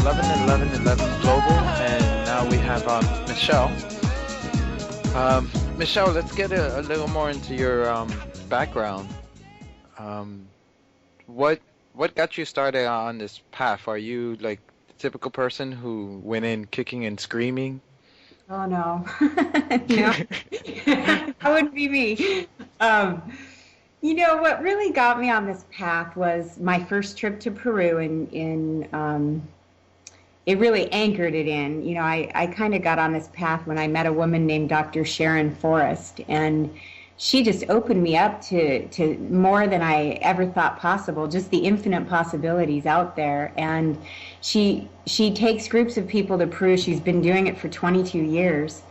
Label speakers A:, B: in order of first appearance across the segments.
A: 111111 Global, and now we have Michelle. Michelle, let's get a little more into your background. Um, what what got you started on this path? Are you like the typical person who went in kicking and screaming?
B: Oh no, no, that wouldn't be me. Um, what really got me on this path was my first trip to Peru, and it really anchored it in. I kind of got on this path when I met a woman named Dr. Sharon Forrest, and she just opened me up to more than I ever thought possible, just the infinite possibilities out there. And she takes groups of people to Peru. She's been doing it for 22 years.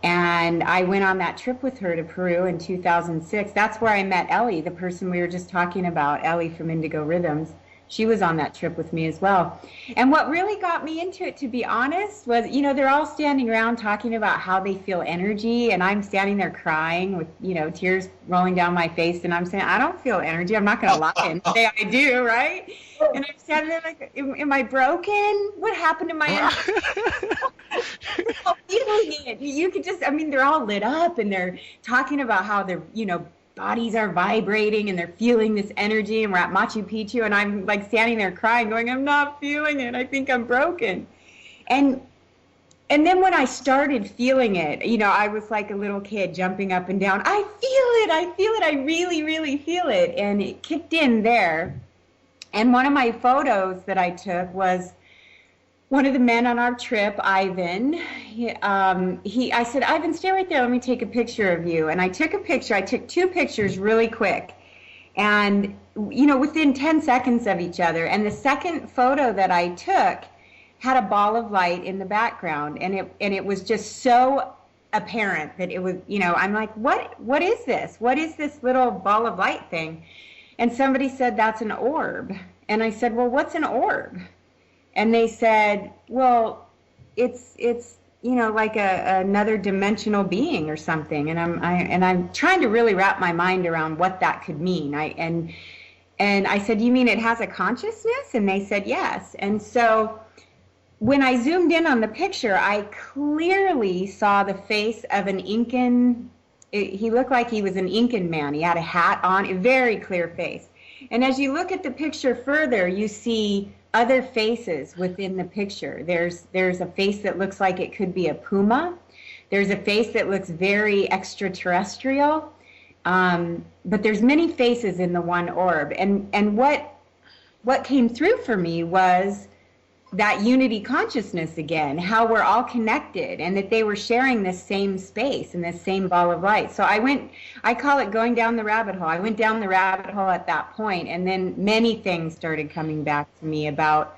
B: And I went on that trip with her to Peru in 2006. That's where I met Ellie, the person we were just talking about, Ellie from Indigo Rhythms. She was on that trip with me as well. And what really got me into it, to be honest, was, they're all standing around talking about how they feel energy, and I'm standing there crying with, tears rolling down my face, and I'm saying, I don't feel energy. I'm not going to lie and say I do, right? And I'm standing there like, am I broken? What happened to my energy? Feeling it. You could just, they're all lit up, and they're talking about how they're, bodies are vibrating and they're feeling this energy, and we're at Machu Picchu, and I'm like standing there crying going, I'm not feeling it. I think I'm broken. And then when I started feeling it, I was like a little kid jumping up and down. I feel it. I really, really feel it. And it kicked in there. And one of my photos that I took was one of the men on our trip, Ivan. I said, Ivan, stay right there. Let me take a picture of you. And I took a picture. I took two pictures really quick, and within 10 seconds of each other. And the second photo that I took had a ball of light in the background, and it was just so apparent that it was. I'm like, what is this? What is this little ball of light thing? And somebody said, that's an orb. And I said, well, what's an orb? And they said, well, it's like another dimensional being or something. And I'm trying to really wrap my mind around what that could mean. And I said, you mean it has a consciousness? And they said, yes. And so when I zoomed in on the picture, I clearly saw the face of an Incan. He looked like he was an Incan man. He had a hat on, a very clear face. And as you look at the picture further, you see other faces within the picture. There's a face that looks like it could be a puma. There's a face that looks very extraterrestrial. But there's many faces in the one orb. And what came through for me was that unity consciousness again, how we're all connected, and that they were sharing this same space and this same ball of light. So I call it going down the rabbit hole. I went down the rabbit hole at that point, and then many things started coming back to me about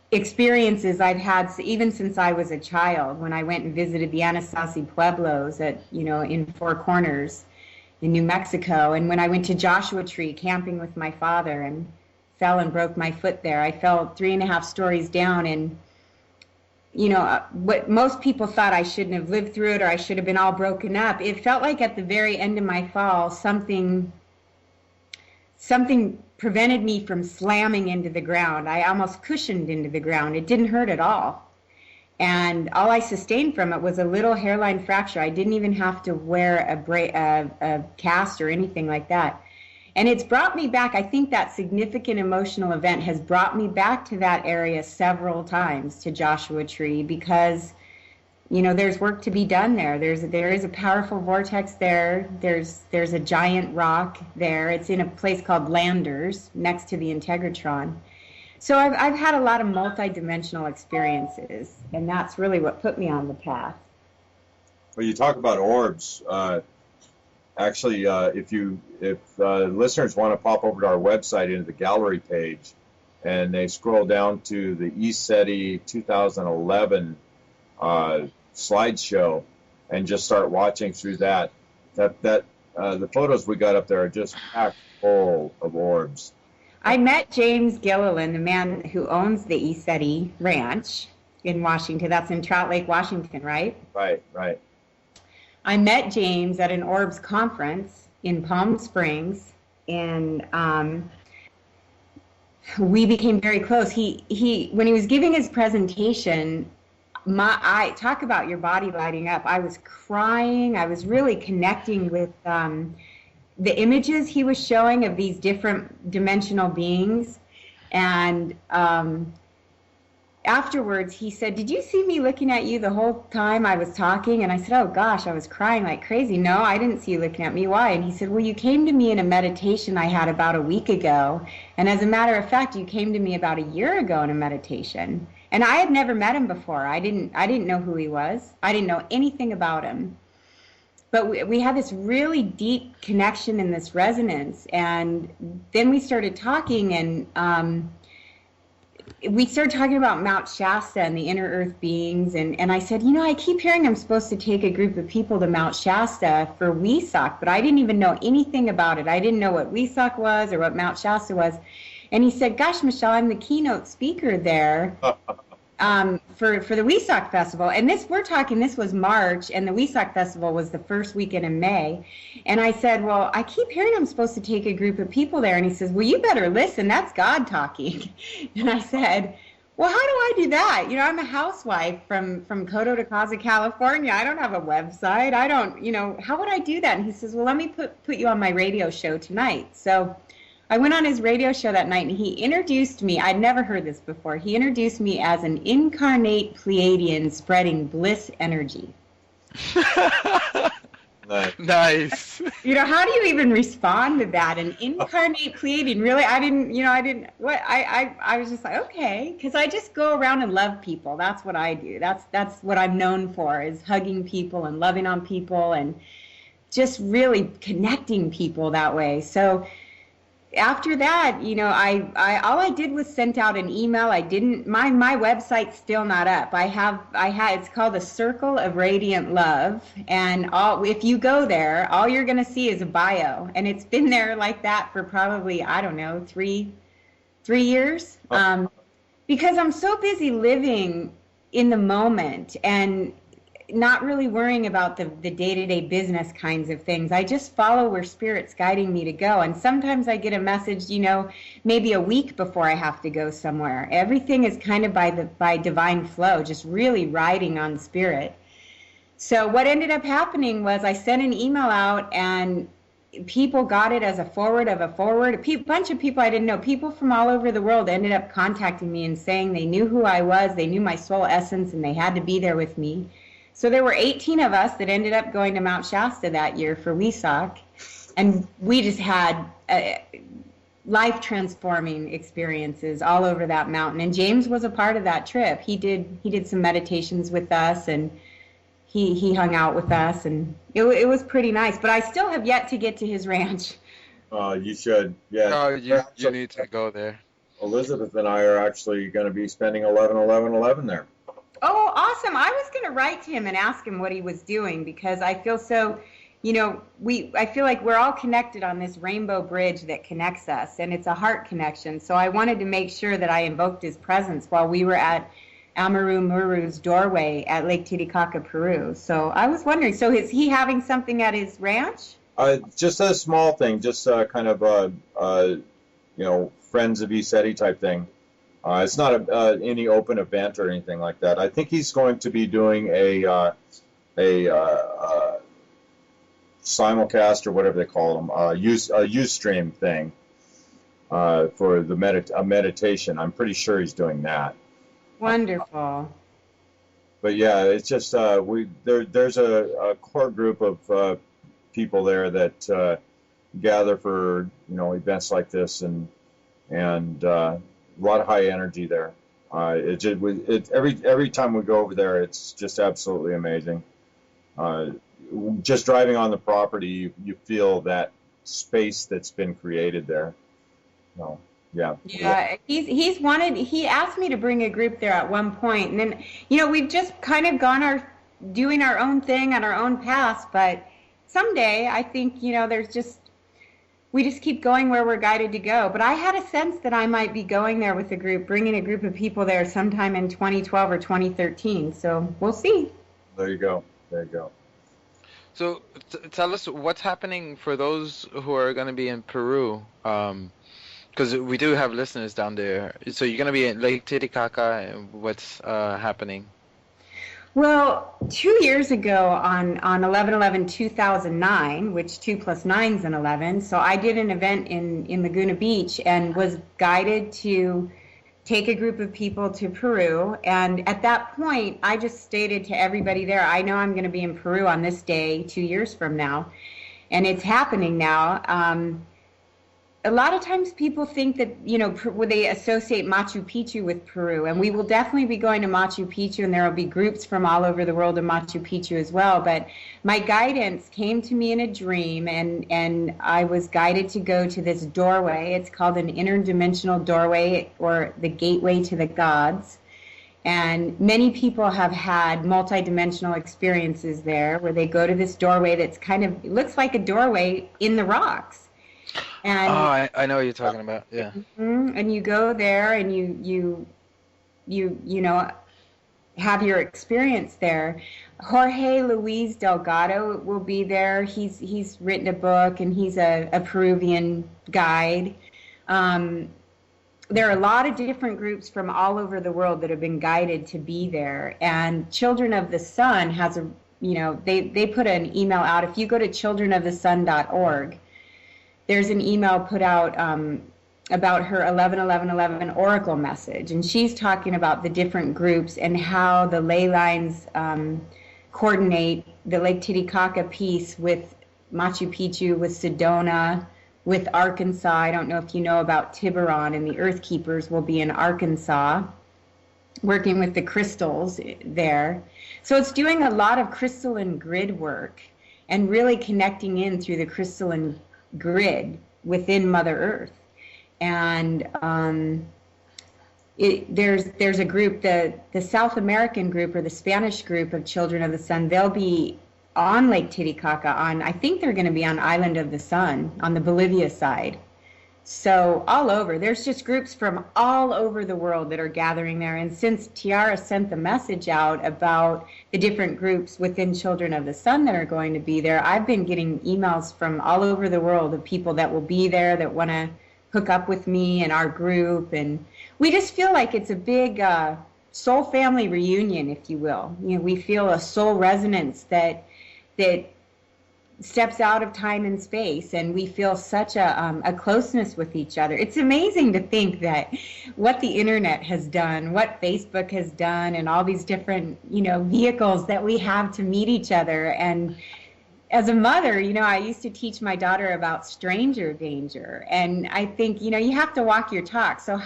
B: experiences I've had even since I was a child, when I went and visited the Anasazi Pueblos in Four Corners in New Mexico, and when I went to Joshua Tree camping with my father and fell and broke my foot there. I fell 3.5 stories down, and what most people thought I shouldn't have lived through it, or I should have been all broken up. It felt like at the very end of my fall, something prevented me from slamming into the ground. I almost cushioned into the ground. It didn't hurt at all. And all I sustained from it was a little hairline fracture. I didn't even have to wear a cast or anything like that. And it's brought me back. I think that significant emotional event has brought me back to that area several times, to Joshua Tree, because, there's work to be done there. There is a powerful vortex there. There's a giant rock there. It's in a place called Landers, next to the Integratron. So I've had a lot of multidimensional experiences, and that's really what put me on the path.
C: Well, you talk about orbs. Actually, if listeners want to pop over to our website into the gallery page, and they scroll down to the ECETI 2011 slideshow, and just start watching through that, the photos we got up there are just packed full of orbs.
B: I met James Gilliland, the man who owns the ECETI Ranch in Washington. That's in Trout Lake, Washington, right?
C: Right.
B: I met James at an Orbs conference in Palm Springs in we became very close. He when he was giving his presentation, I talk about your body lighting up. I was crying. I was really connecting with the images he was showing of these different dimensional beings. And afterwards, he said, "Did you see me looking at you the whole time I was talking?" And I said, "Oh gosh, I was crying like crazy." "No, I didn't see you looking at me. Why?" And he said, "Well, you came to me in a meditation I had about a week ago. And as a matter of fact, you came to me about a year ago in a meditation. And I had never met him before. I didn't know who he was. I didn't know anything about him. But we had this really deep connection and this resonance. And then we started talking, and we started talking about Mount Shasta and the inner earth beings. And I said, I keep hearing I'm supposed to take a group of people to Mount Shasta for Wesak, but I didn't even know anything about it. I didn't know what Wesak was or what Mount Shasta was." And he said, "Gosh, Michelle, I'm the keynote speaker there for the Wesak Festival." And this was March, and the Wesak Festival was the first weekend in May. And I said, "Well, I keep hearing I'm supposed to take a group of people there." And he says, "Well, you better listen. That's God talking." And I said, "Well, how do I do that? I'm a housewife from Coto de Caza, California. I don't have a website. I don't, how would I do that?" And he says, "Well, let me put you on my radio show tonight." So I went on his radio show that night, and he introduced me. I'd never heard this before. He introduced me as an incarnate Pleiadian spreading bliss energy.
A: Nice.
B: How do you even respond to that? An incarnate Pleiadian? Really? I was just like, okay, because I just go around and love people. That's what I do. That's what I'm known for, is hugging people and loving on people and just really connecting people that way. So after that, I all I did was sent out an email. I didn't, my website's still not up. It's called the Circle of Radiant Love. And if you go there, all you're going to see is a bio. And it's been there like that for probably, I don't know, three years. Because I'm so busy living in the moment and not really worrying about the day-to-day business kinds of things. I just follow where Spirit's guiding me to go. And sometimes I get a message, maybe a week before I have to go somewhere. Everything is kind of by divine flow, just really riding on Spirit. So what ended up happening was I sent an email out, and people got it as a forward of a forward. A bunch of people I didn't know, people from all over the world, ended up contacting me and saying they knew who I was, they knew my soul essence, and they had to be there with me. So there were 18 of us that ended up going to Mount Shasta that year for Wesak, and we just had life-transforming experiences all over that mountain. And James was a part of that trip. He did some meditations with us, and he hung out with us, and it was pretty nice. But I still have yet to get to his ranch.
C: You should, yeah.
A: Oh, you need to go there.
C: Elizabeth and I are actually going to be spending 11/11/11 there.
B: Oh, awesome. I was going to write to him and ask him what he was doing, because I feel so, I feel like we're all connected on this rainbow bridge that connects us, and it's a heart connection. So I wanted to make sure that I invoked his presence while we were at Amaru Muru's doorway at Lake Titicaca, Peru. So I was wondering, so is he having something at his ranch?
C: Just a small thing, just kind of Friends of ESETI type thing. It's not any open event or anything like that. I think he's going to be doing a simulcast, or whatever they call them, Ustream thing for a meditation. I'm pretty sure he's doing that.
B: Wonderful.
C: But yeah, it's just there's a core group of people there that gather for events like this, and a lot of high energy there. Every time we go over there, it's just absolutely amazing. Just driving on the property, you feel that space that's been created there. Yeah. He
B: asked me to bring a group there at one point, and then we've just kind of doing our own thing on our own path. But someday, I think we just keep going where we're guided to go. But I had a sense that I might be going there with a group, bringing a group of people there sometime in 2012 or 2013. So we'll see.
C: There you go.
A: So tell us what's happening for those who are going to be in Peru. Because we do have listeners down there. So you're gonna be in Lake Titicaca, and what's happening?
B: Well, 2 years ago on 11/11/2009, which 2 plus 9 is an 11, so I did an event in Laguna Beach and was guided to take a group of people to Peru. And at that point, I just stated to everybody there, I know I'm going to be in Peru on this day 2 years from now, and it's happening now. A lot of times people think that, they associate Machu Picchu with Peru, and we will definitely be going to Machu Picchu, and there will be groups from all over the world in Machu Picchu as well. But my guidance came to me in a dream, and I was guided to go to this doorway. It's called an interdimensional doorway, or the gateway to the gods. And many people have had multidimensional experiences there, where they go to this doorway that's it looks like a doorway in the rocks. And,
A: I know what you're talking about. Yeah.
B: And you go there, and you have your experience there. Jorge Luis Delgado will be there. He's written a book, and he's a Peruvian guide. There are a lot of different groups from all over the world that have been guided to be there. And Children of the Sun has they put an email out. If you go to childrenofthesun.org, there's an email put out about her 11/11/11 oracle message, and she's talking about the different groups and how the ley lines coordinate the Lake Titicaca piece with Machu Picchu, with Sedona, with Arkansas. I don't know if you know about Tiburon, and the Earth Keepers will be in Arkansas, working with the crystals there. So it's doing a lot of crystalline grid work and really connecting in through the crystalline grid within Mother Earth. And there's a group, the South American group, or the Spanish group of Children of the Sun. They'll be on Lake Titicaca, I think they're going to be on Island of the Sun on the Bolivia side. So all over, there's just groups from all over the world that are gathering there. And since Tiara sent the message out about the different groups within Children of the Sun that are going to be there, I've been getting emails from all over the world of people that will be there, that want to hook up with me and our group. And we just feel like it's a big soul family reunion, if you will. We feel a soul resonance that steps out of time and space, and we feel such a closeness with each other. It's amazing to think that what the internet has done, what Facebook has done, and all these different vehicles that we have to meet each other. And as a mother, I used to teach my daughter about stranger danger, and I think you have to walk your talk. So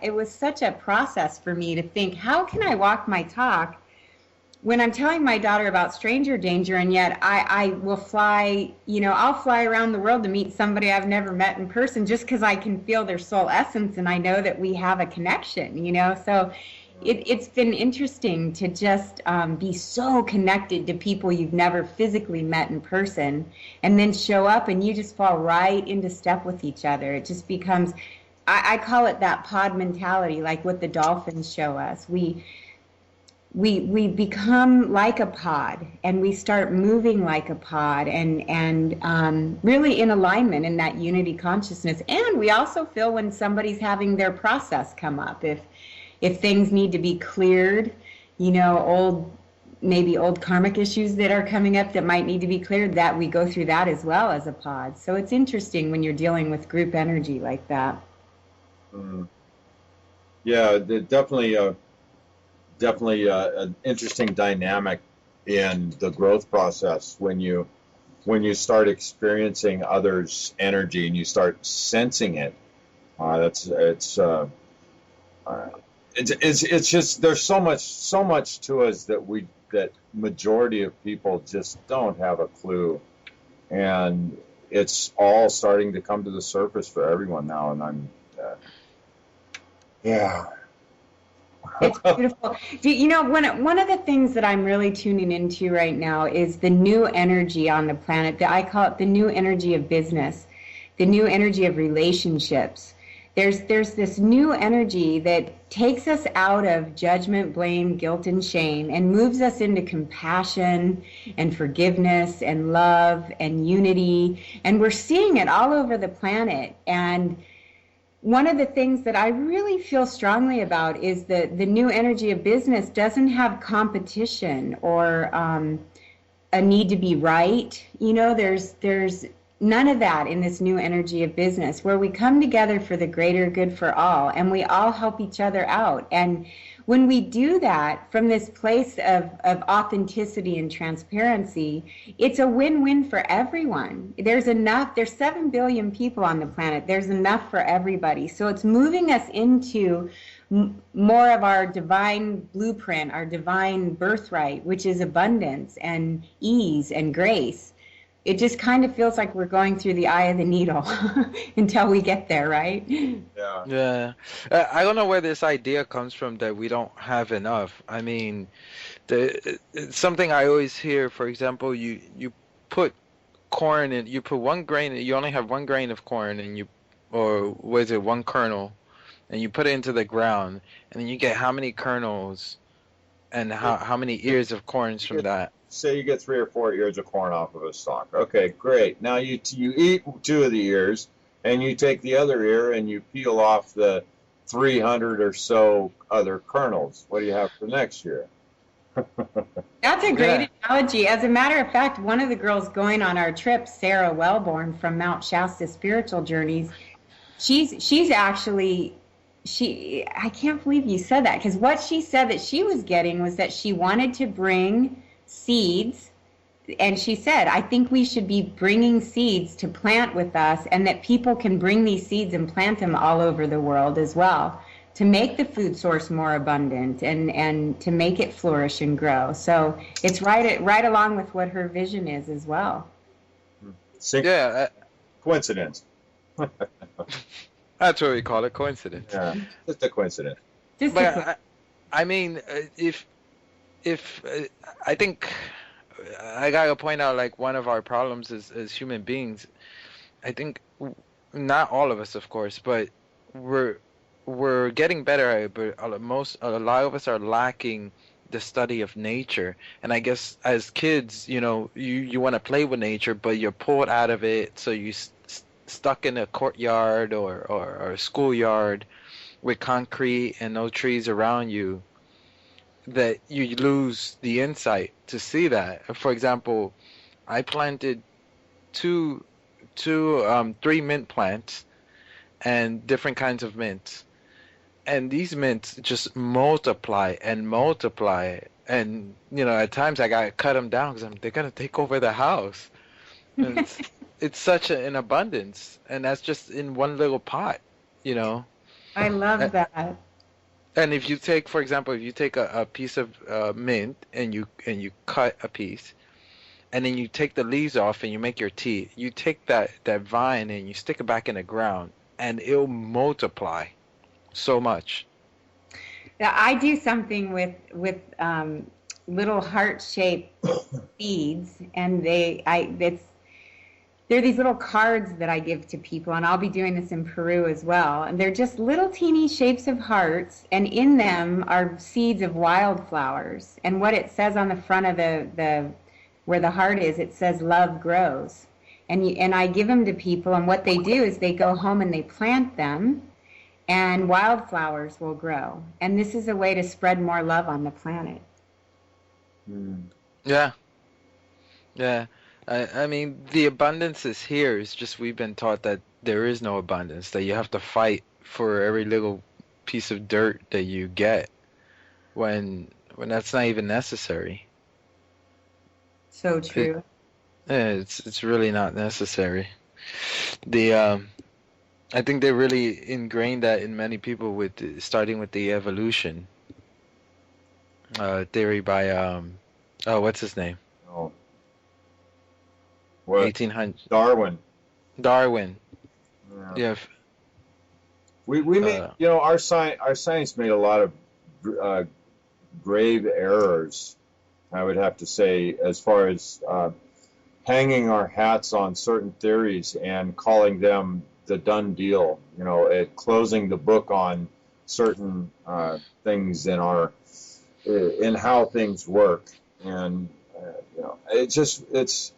B: it was such a process for me to think, how can I walk my talk when I'm telling my daughter about stranger danger, and yet I will fly, I'll fly around the world to meet somebody I've never met in person, just because I can feel their soul essence, and I know that we have a connection, So it's been interesting to just be so connected to people you've never physically met in person, and then show up and you just fall right into step with each other. It just becomes, I call it that pod mentality, like what the dolphins show us. We become like a pod, and we start moving like a pod, and really in alignment in that unity consciousness. And we also feel when somebody's having their process come up, if things need to be cleared, old karmic issues that are coming up that might need to be cleared, that we go through that as well as a pod. So it's interesting when you're dealing with group energy like that.
C: Yeah, definitely an interesting dynamic in the growth process when you start experiencing others' energy and you start sensing it. It's just, there's so much to us that majority of people just don't have a clue, and it's all starting to come to the surface for everyone now. And I'm yeah.
B: It's beautiful. One of the things that I'm really tuning into right now is the new energy on the planet. I call it the new energy of business, the new energy of relationships. There's this new energy that takes us out of judgment, blame, guilt, and shame, and moves us into compassion and forgiveness and love and unity. And we're seeing it all over the planet. And one of the things that I really feel strongly about is that the new energy of business doesn't have competition or a need to be right. There's none of that in this new energy of business, where we come together for the greater good for all, and we all help each other out. And when we do that from this place of authenticity and transparency, it's a win-win for everyone. There's 7 billion people on the planet. There's enough for everybody. So it's moving us into more of our divine blueprint, our divine birthright, which is abundance and ease and grace. It just kind of feels like we're going through the eye of the needle until we get there, right?
C: Yeah.
A: Yeah. I don't know where this idea comes from that we don't have enough. I mean, it's something I always hear. For example, you put corn in, you put one grain, you only have one grain of corn, and or was it one kernel, and you put it into the ground, and then you get how many kernels and how many ears of corns from that?
C: Say you get 3 or 4 ears of corn off of a stalk. Okay, great. Now you eat 2 of the ears, and you take the other ear and you peel off the 300 or so other kernels. What do you have for next year?
B: That's a great analogy. As a matter of fact, one of the girls going on our trip, Sarah Wellborn from Mount Shasta Spiritual Journeys, she's actually, I can't believe you said that, because what she said that she was getting was that she wanted to bring seeds, and she said, I think we should be bringing seeds to plant with us, and that people can bring these seeds and plant them all over the world as well, to make the food source more abundant and to make it flourish and grow. So it's right along with what her vision is as well.
C: Coincidence.
A: That's what we call it, coincidence.
C: Yeah, just a coincidence.
A: I mean, if I think I gotta point out, like, one of our problems as human beings, I think, not all of us, of course, but we're getting better at it, but a lot of us are lacking the study of nature. And I guess as kids, you want to play with nature, but you're pulled out of it, so you stuck in a courtyard or a schoolyard with concrete and no trees around you, that you lose the insight to see that. For example, I planted 3 mint plants and different kinds of mints, and these mints just multiply and multiply. And at times I gotta cut them down because they're gonna take over the house. And it's such an abundance, and that's just in one little pot.
B: I love that.
A: And if you take, for example, a piece of mint and you cut a piece, and then you take the leaves off and you make your tea, you take that vine and you stick it back in the ground, and it'll multiply so much.
B: Yeah, I do something with little heart-shaped seeds, and they're these little cards that I give to people, and I'll be doing this in Peru as well. And they're just little teeny shapes of hearts, and in them are seeds of wildflowers. And what it says on the front of where the heart is, it says love grows. And I give them to people, and what they do is they go home and they plant them, and wildflowers will grow. And this is a way to spread more love on the planet.
A: Yeah. I mean, the abundance is here. It's just we've been taught that there is no abundance, that you have to fight for every little piece of dirt that you get, when that's not even necessary.
B: So true.
A: It's really not necessary. I think they really ingrained that in many people, starting with the evolution theory by what's his name?
C: Oh. What?
A: 1800.
C: Darwin.
A: Yeah.
C: We made, our science made a lot of grave errors, I would have to say, as far as hanging our hats on certain theories and calling them the done deal, closing the book on certain things in how things work. And it's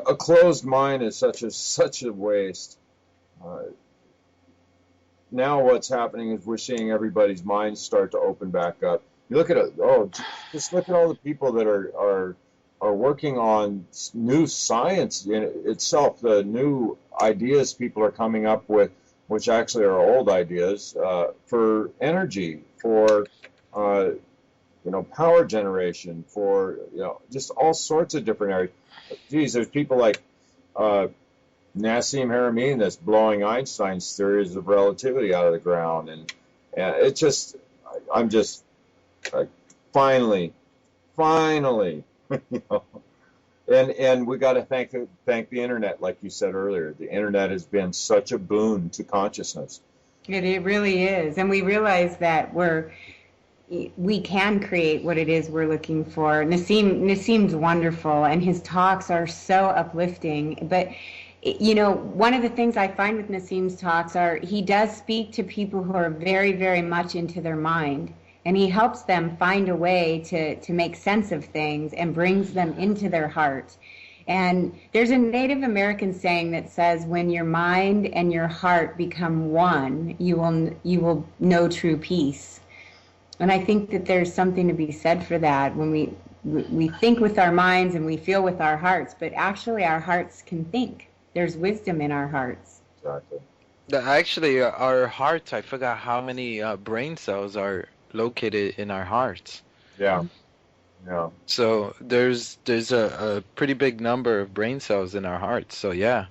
C: a closed mind is such a waste. now what's happening is we're seeing everybody's minds start to open back up. You look at it. Just look at all the people that are working on new science in itself. The new ideas people are coming up with, which actually are old ideas, for energy, for power generation, for just all sorts of different areas. Geez, there's people like Nassim Haramein that's blowing Einstein's theories of relativity out of the ground, and it's just, I'm just like, finally, and we got to thank the internet, like you said earlier. The internet has been such a boon to consciousness.
B: It really is, and we realize that we can create what it is we're looking for. Nassim's wonderful, and his talks are so uplifting. But one of the things I find with Nassim's talks are he does speak to people who are very, very much into their mind, and he helps them find a way to make sense of things and brings them into their heart. And there's a Native American saying that says, when your mind and your heart become one, you will know true peace. And I think that there's something to be said for that, when we think with our minds and we feel with our hearts, but actually our hearts can think. There's wisdom in our hearts.
C: Exactly.
A: Actually, our hearts, I forgot how many brain cells are located in our hearts.
C: Yeah.
A: So there's a pretty big number of brain cells in our hearts. So yeah,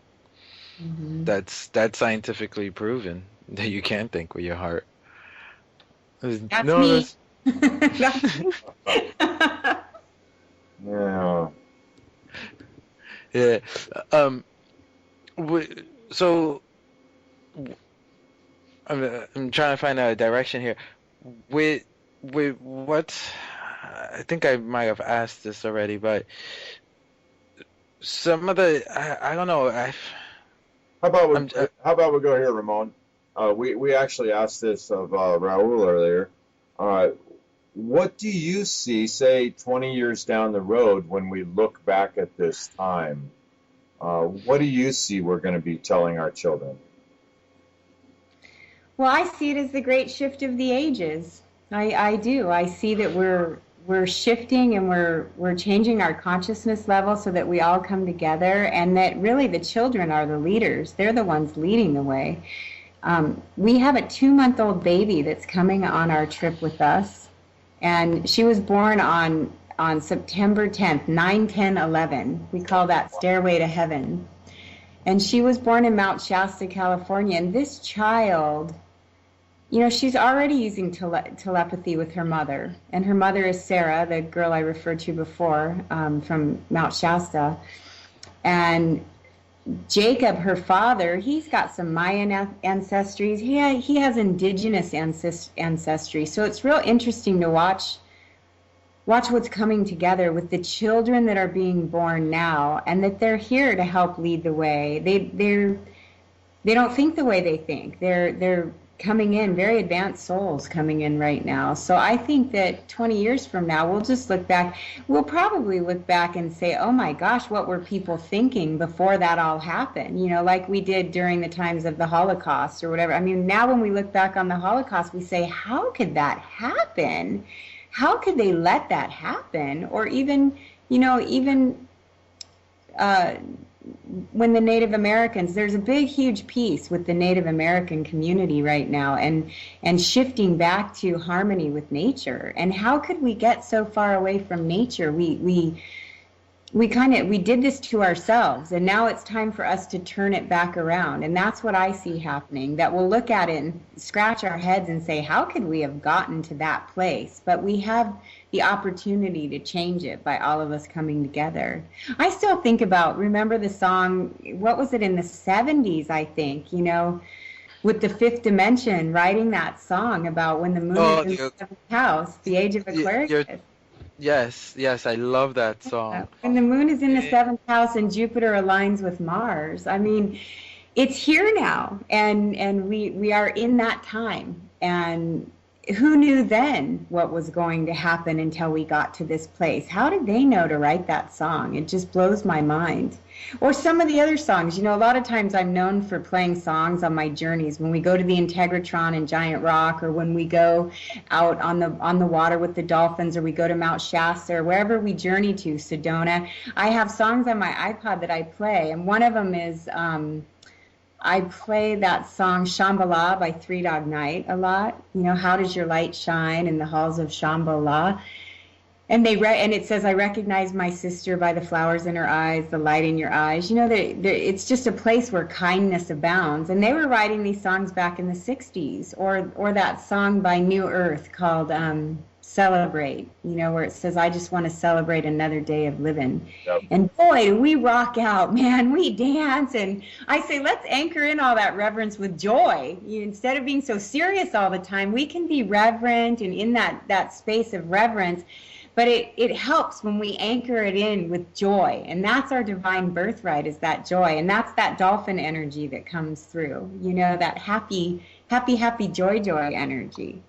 A: that's scientifically proven that you can think with your heart.
B: That's me.
C: Yeah.
A: Yeah. So I'm trying to find a direction here. With what, I think I might have asked this already, but some of the I don't know.
C: How about we go here, Ramon? We actually asked this of Raul earlier. What do you see, say, 20 years down the road when we look back at this time? What do you see we're going to be telling our children?
B: Well, I see it as the great shift of the ages. I do. I see that we're shifting and we're changing our consciousness level so that we all come together, and that really the children are the leaders. They're the ones leading the way. We have a 2-month-old baby that's coming on our trip with us, and she was born on September 10th, 9/10/11. We call that Stairway to Heaven. And she was born in Mount Shasta, California. And this child, she's already using telepathy with her mother. And her mother is Sarah, the girl I referred to before, from Mount Shasta. And Jacob, her father, he's got some Mayan ancestries. He has Indigenous ancestry. So it's real interesting to watch what's coming together with the children that are being born now, and that they're here to help lead the way. They don't think the way they think. They're coming in, very advanced souls coming in right now. So I think that 20 years from now, we'll probably look back and say, oh my gosh, what were people thinking before that all happened? Like we did during the times of the Holocaust or whatever. I mean, now when we look back on the Holocaust, we say, how could that happen? How could they let that happen? Or even when the Native Americans, there's a big, huge piece with the Native American community right now, and shifting back to harmony with nature. And how could we get so far away from nature? We did this to ourselves, and now it's time for us to turn it back around. And that's what I see happening, that we'll look at it and scratch our heads and say, how could we have gotten to that place? But we have the opportunity to change it by all of us coming together. I still think about, remember the song, what was it, in the 70s, I think, with the Fifth Dimension, writing that song about when the moon is in the seventh house, the age of Aquarius.
A: Yes, I love that song.
B: When the moon is in the 7th house and Jupiter aligns with Mars, I mean, it's here now, and we are in that time, and who knew then what was going to happen until we got to this place? How did they know to write that song? It just blows my mind. Or some of the other songs. You know, a lot of times I'm known for playing songs on my journeys. When we go to the Integratron in Giant Rock, or when we go out on the water with the dolphins, or we go to Mount Shasta, or wherever we journey to, Sedona, I have songs on my iPod that I play. And one of them is... I play that song Shambhala by Three Dog Night a lot. You know, how does your light shine in the halls of Shambhala? And and it says, I recognize my sister by the flowers in her eyes, the light in your eyes. You know, it's just a place where kindness abounds. And they were writing these songs back in the 60s. Or that song by New Earth called Celebrate, you know, where it says, I just want to celebrate another day of living. Yep. And boy, do we rock out, man. We dance. And I say, let's anchor in all that reverence with joy. Instead of being so serious all the time, we can be reverent and in that space of reverence. But it helps when we anchor it in with joy. And that's our divine birthright, is that joy. And that's that dolphin energy that comes through, you know, that happy, joy energy.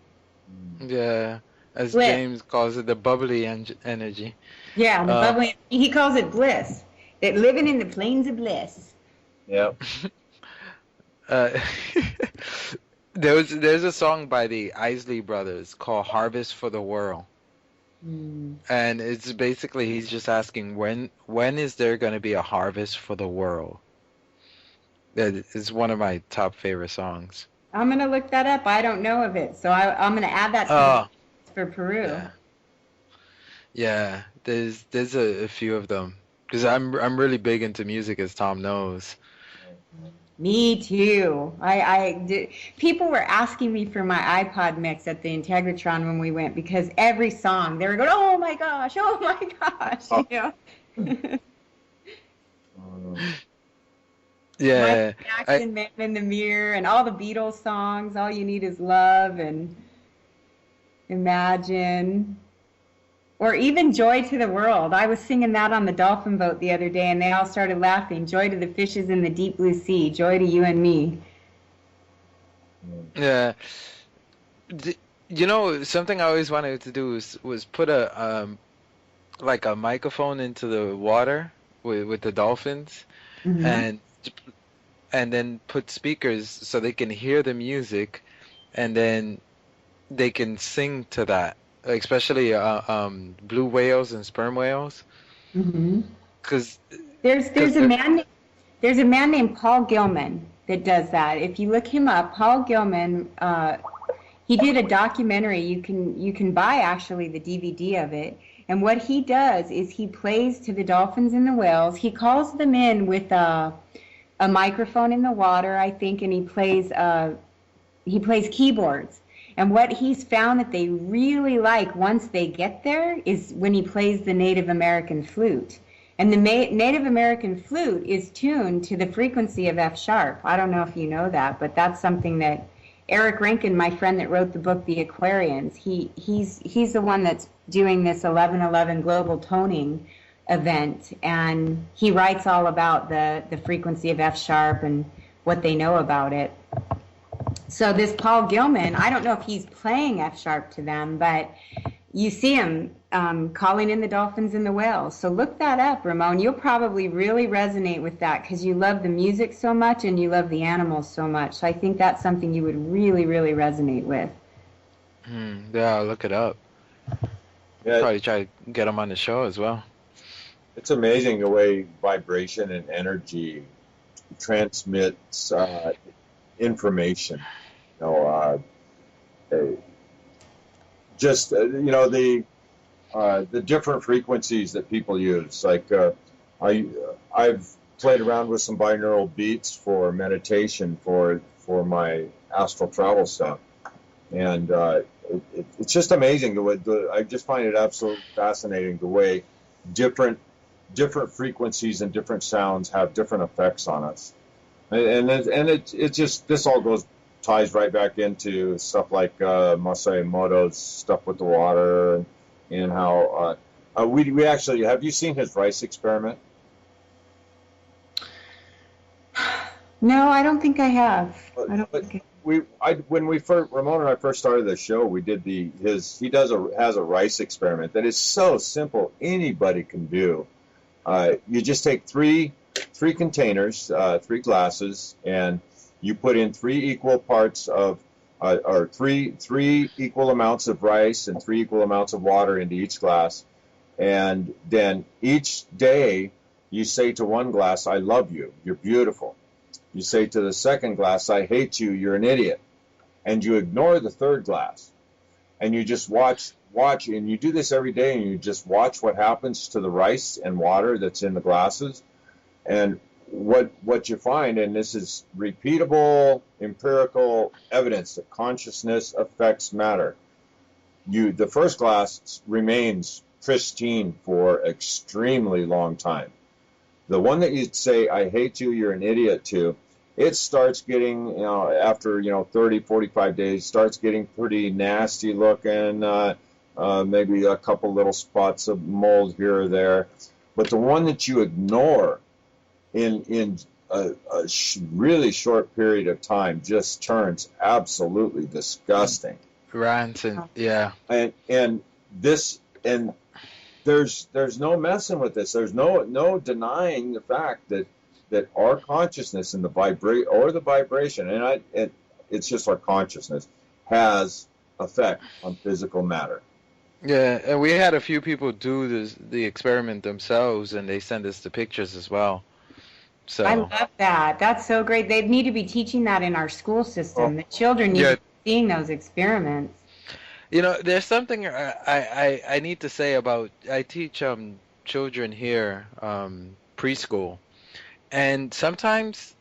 A: Yeah. As
B: Bliss.
A: James calls it, the bubbly energy.
B: Yeah, the bubbly. He calls it bliss. That living in the plains of bliss.
C: Yep.
A: There's a song by the Isley Brothers called "Harvest for the World," and it's basically he's just asking when is there going to be a harvest for the world. That is one of my top favorite songs.
B: I'm gonna look that up. I don't know of it, so I'm gonna add that to for Peru.
A: Yeah. There's a few of them because I'm really big into music, as Tom knows.
B: Me too. I did. People were asking me for my iPod mix at the Integratron when we went, because every song they were going, oh my gosh, you know.
A: Yeah.
B: Michael Jackson, Man in the Mirror, and all the Beatles songs. All You Need Is Love and Imagine, or even Joy to the World. I was singing that on the dolphin boat the other day, and they all started laughing. Joy to the fishes in the deep blue sea. Joy to you and me.
A: Yeah. You know, something I always wanted to do was put a microphone into the water with the dolphins, and then put speakers so they can hear the music, and then they can sing to that, especially blue whales and sperm whales. Because
B: there's a man named Paul Gilman that does that. If you look him up, Paul Gilman, he did a documentary. You can buy actually the DVD of it. And what he does is he plays to the dolphins and the whales. He calls them in with a microphone in the water, I think, and he plays keyboards. And what he's found that they really like once they get there is when he plays the Native American flute. And the Native American flute is tuned to the frequency of F sharp. I don't know if you know that, but that's something that Eric Rankin, my friend that wrote the book The Aquarians, he's the one that's doing this 1111 global toning event, and he writes all about the frequency of F sharp and what they know about it. So this Paul Gilman, I don't know if he's playing F sharp to them, but you see him calling in the dolphins and the whales. So look that up, Ramon. You'll probably really resonate with that because you love the music so much and you love the animals so much. So I think that's something you would really, really resonate with.
A: Yeah, I'll look it up.
C: Yeah.
A: Probably try to get them on the show as well.
C: It's amazing the way vibration and energy transmits information. You know, the different frequencies that people use. Like I've played around with some binaural beats for meditation for my astral travel stuff, and it's just amazing the way I just find it absolutely fascinating the way different frequencies and different sounds have different effects on us, and it just this all ties right back into stuff like Masai Moto's stuff with the water, and how we actually, have you seen his rice experiment?
B: No, I don't think I have. I don't
C: But
B: think
C: when we first, Ramon and I first started the show, we did has a rice experiment that is so simple, anybody can do. You just take three containers, three glasses, and you put in three equal parts of, or three equal amounts of rice and three equal amounts of water into each glass, and then each day you say to one glass, "I love you, you're beautiful." You say to the second glass, "I hate you, you're an idiot," and you ignore the third glass, and you just watch, and you do this every day, and you just watch what happens to the rice and water that's in the glasses. And what you find, and this is repeatable empirical evidence that consciousness affects matter. The first glass remains pristine for extremely long time. The one that you say, "I hate you, you're an idiot" to, it starts getting, after 30, 45 days, starts getting pretty nasty looking, maybe a couple little spots of mold here or there. But the one that you ignore in a really short period of time just turns absolutely disgusting.
A: Rancid, yeah.
C: And this, and there's no messing with this. There's no denying the fact that our consciousness and the vibration, and it's just our consciousness, has effect on physical matter.
A: Yeah, and we had a few people do the experiment themselves, and they send us the pictures as well. So
B: I love that. That's so great. They need to be teaching that in our school system. The children need
A: yeah,
B: to be seeing those experiments.
A: there's something I need to say about, I teach children here preschool, and sometimes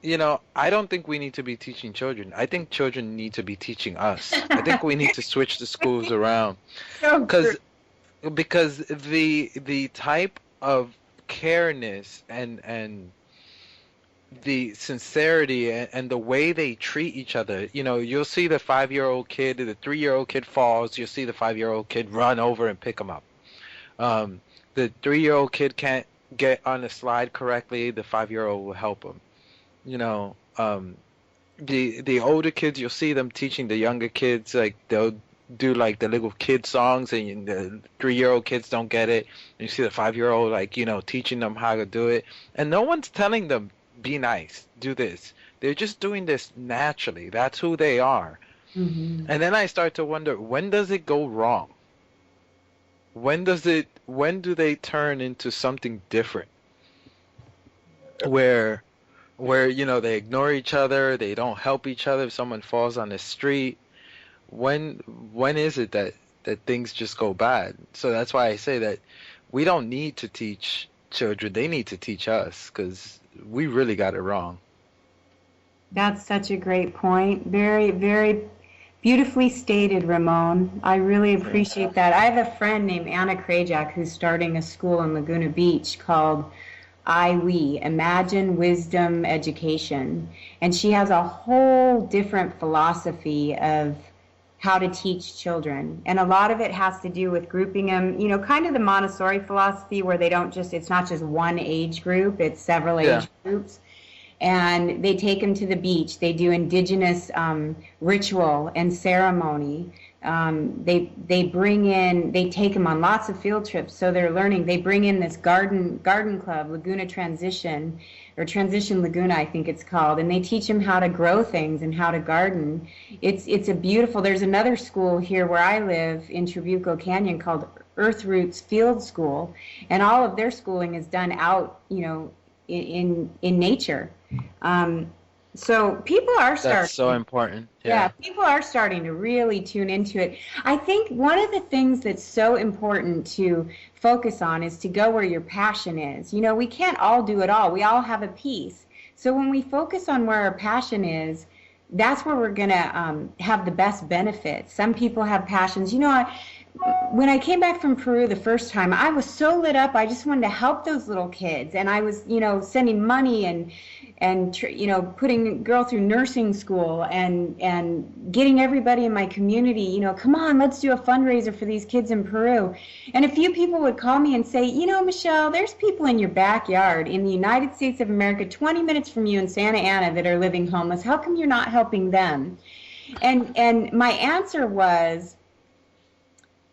A: I don't think we need to be teaching children. I think children need to be teaching us. I think we need to switch the schools around.
B: So true.
A: Because the type of careness and the sincerity and the way they treat each other, you'll see the 5-year-old kid, the 3-year-old kid falls, you'll see the 5-year-old kid run over and pick him up. The 3-year-old kid can't get on the slide correctly, the 5-year-old will help him. The older kids, you'll see them teaching the younger kids, like they'll do like the little kid songs, and the 3-year-old kids don't get it. And you see the 5-year-old teaching them how to do it, and no one's telling them be nice, do this. They're just doing this naturally. That's who they are.
B: Mm-hmm.
A: And then I start to wonder, when does it go wrong? When do they turn into something different? Where they ignore each other, they don't help each other if someone falls on the street. When is it that things just go bad? So that's why I say that we don't need to teach children. They need to teach us, because we really got it wrong.
B: That's such a great point. Very, very beautifully stated, Ramon. I really appreciate that. I have a friend named Anna Krajak who's starting a school in Laguna Beach called We Imagine Wisdom Education. And she has a whole different philosophy of how to teach children. And a lot of it has to do with grouping them, kind of the Montessori philosophy where it's not just one age group, it's several age groups. And they take them to the beach. They do indigenous ritual and ceremony. They take them on lots of field trips, so they're learning. They bring in this garden club, Laguna Transition, or Transition Laguna, I think it's called, and they teach them how to grow things and how to garden. It's a beautiful. There's another school here where I live in Trabuco Canyon called Earth Roots Field School, and all of their schooling is done out, in nature. So people are starting.
A: That's so important.
B: Yeah, people are starting to really tune into it. I think one of the things that's so important to focus on is to go where your passion is. We can't all do it all. We all have a piece. So when we focus on where our passion is, that's where we're going to have the best benefits. Some people have passions. when I came back from Peru the first time, I was so lit up. I just wanted to help those little kids, and I was, sending money and putting a girl through nursing school and getting everybody in my community, come on, let's do a fundraiser for these kids in Peru. And a few people would call me and say, Michelle, there's people in your backyard in the United States of America, 20 minutes from you in Santa Ana, that are living homeless. How come you're not helping them? And my answer was,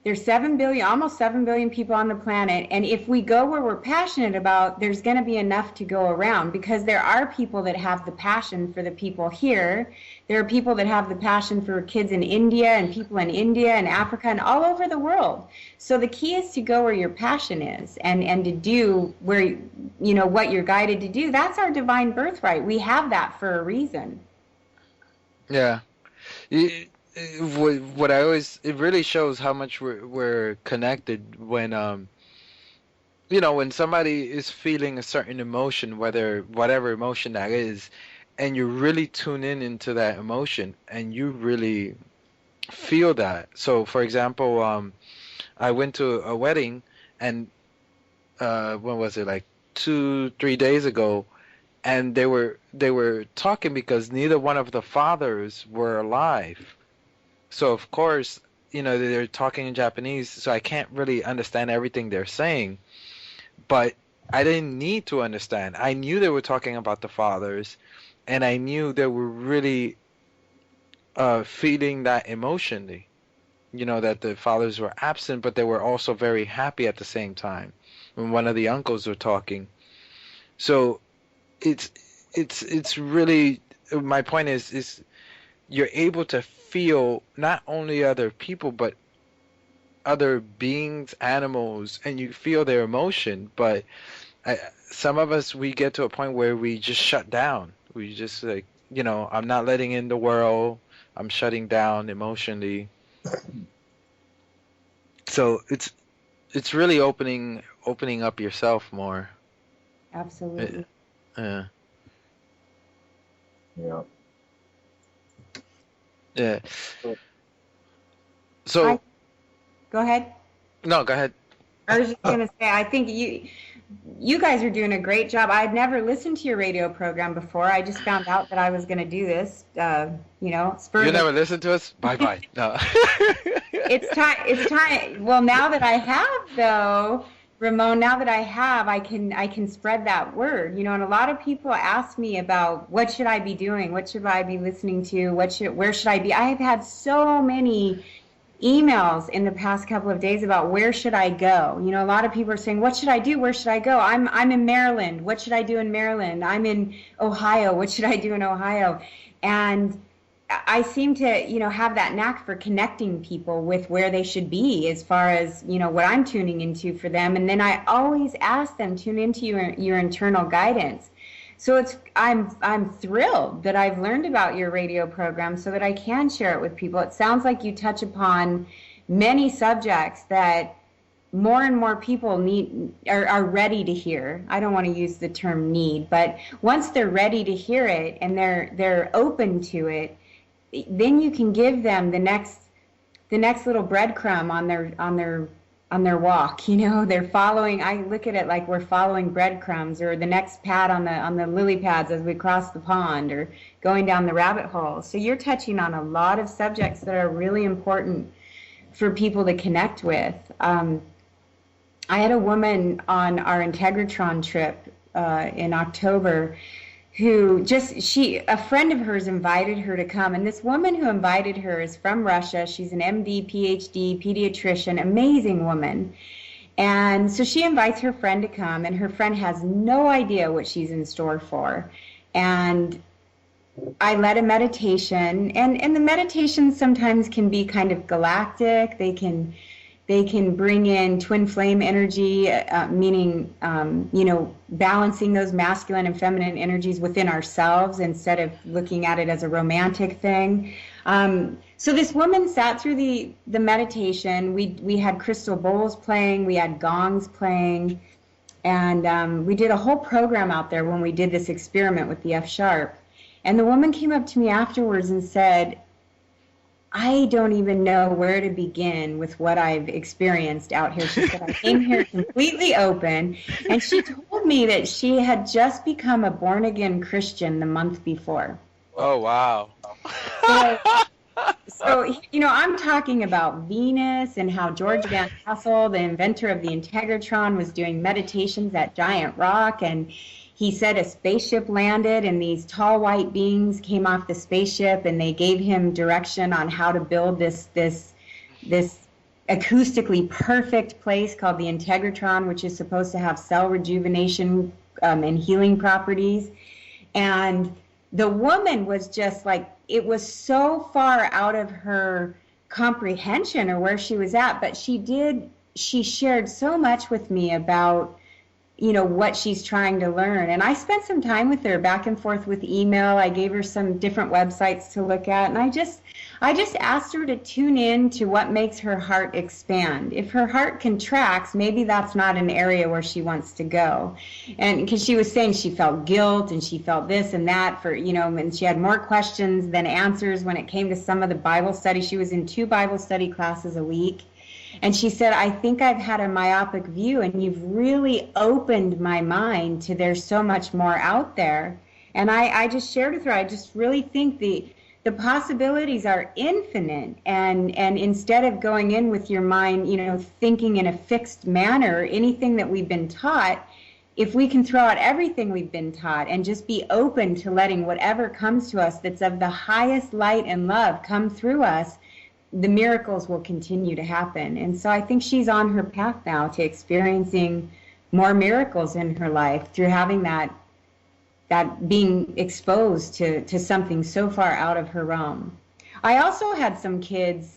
B: there's 7 billion, almost 7 billion people on the planet, and if we go where we're passionate about, there's going to be enough to go around, because there are people that have the passion for the people here. There are people that have the passion for kids in India and people in India and Africa and all over the world. So the key is to go where your passion is and to do where, what you're guided to do. That's our divine birthright. We have that for a reason.
A: Yeah. What I always, it really shows how much we're connected when when somebody is feeling a certain emotion, whatever emotion that is, and you really tune into that emotion and you really feel that. So for example, I went to a wedding, and when was it, like 2-3 days ago, and they were talking because neither one of the fathers were alive. So of course, they're talking in Japanese, so I can't really understand everything they're saying. But I didn't need to understand. I knew they were talking about the fathers, and I knew they were really feeling that emotionally. That the fathers were absent, but they were also very happy at the same time when one of the uncles were talking. So it's really, my point is you're able to feel not only other people, but other beings, animals, and you feel their emotion. But some of us, we get to a point where we just shut down. We just I'm not letting in the world. I'm shutting down emotionally. So it's really opening up yourself more.
B: Absolutely.
C: Yeah.
A: Yeah. So.
B: Go ahead.
A: No, go ahead.
B: I was just going to say, I think you guys are doing a great job. I'd never listened to your radio program before. I just found out that I was going to do this. You
A: never listened to us? Bye. No.
B: It's time. Well, now that I have, though, Ramon, I can spread that word, and a lot of people ask me about what should I be doing? What should I be listening to? Where should I be? I have had so many emails in the past couple of days about where should I go. A lot of people are saying, what should I do? Where should I go? I'm in Maryland. What should I do in Maryland? I'm in Ohio. What should I do in Ohio? And I seem to, have that knack for connecting people with where they should be as far as, what I'm tuning into for them. And then I always ask them, tune into your internal guidance. So I'm thrilled that I've learned about your radio program so that I can share it with people. It sounds like you touch upon many subjects that more and more people are ready to hear. I don't want to use the term need, but once they're ready to hear it and they're open to it, then you can give them the next little breadcrumb on their walk. They're following. I look at it like we're following breadcrumbs, or the next pad on the lily pads as we cross the pond, or going down the rabbit hole. So you're touching on a lot of subjects that are really important for people to connect with. I had a woman on our Integratron trip in October who a friend of hers invited her to come. And this woman who invited her is from Russia. She's an MD, PhD, pediatrician, amazing woman. And so she invites her friend to come, and her friend has no idea what she's in store for. And I led a meditation, and the meditations sometimes can be kind of galactic. They can bring in twin flame energy, meaning, balancing those masculine and feminine energies within ourselves instead of looking at it as a romantic thing. So this woman sat through the meditation. We had crystal bowls playing, we had gongs playing, and we did a whole program out there when we did this experiment with the F sharp. And the woman came up to me afterwards and said, I don't even know where to begin with what I've experienced out here. She said, I came here completely open. And she told me that she had just become a born-again Christian the month before.
A: Oh, wow.
B: So, I'm talking about Venus and how George Van Tassel, the inventor of the Integratron, was doing meditations at Giant Rock, and he said a spaceship landed and these tall white beings came off the spaceship and they gave him direction on how to build this acoustically perfect place called the Integratron, which is supposed to have cell rejuvenation and healing properties. And the woman was just like, it was so far out of her comprehension or where she was at, but she shared so much with me about what she's trying to learn. And I spent some time with her back and forth with email. I gave her some different websites to look at. And I just asked her to tune in to what makes her heart expand. If her heart contracts, maybe that's not an area where she wants to go. And because she was saying she felt guilt and she felt this and that and she had more questions than answers when it came to some of the Bible study. She was in 2 Bible study classes a week. And she said, I think I've had a myopic view, and you've really opened my mind to there's so much more out there. And I just shared with her, I just really think the possibilities are infinite. And instead of going in with your mind, thinking in a fixed manner, anything that we've been taught, if we can throw out everything we've been taught and just be open to letting whatever comes to us that's of the highest light and love come through us, the miracles will continue to happen. And so I think she's on her path now to experiencing more miracles in her life through having that being exposed to something so far out of her realm. I also had some kids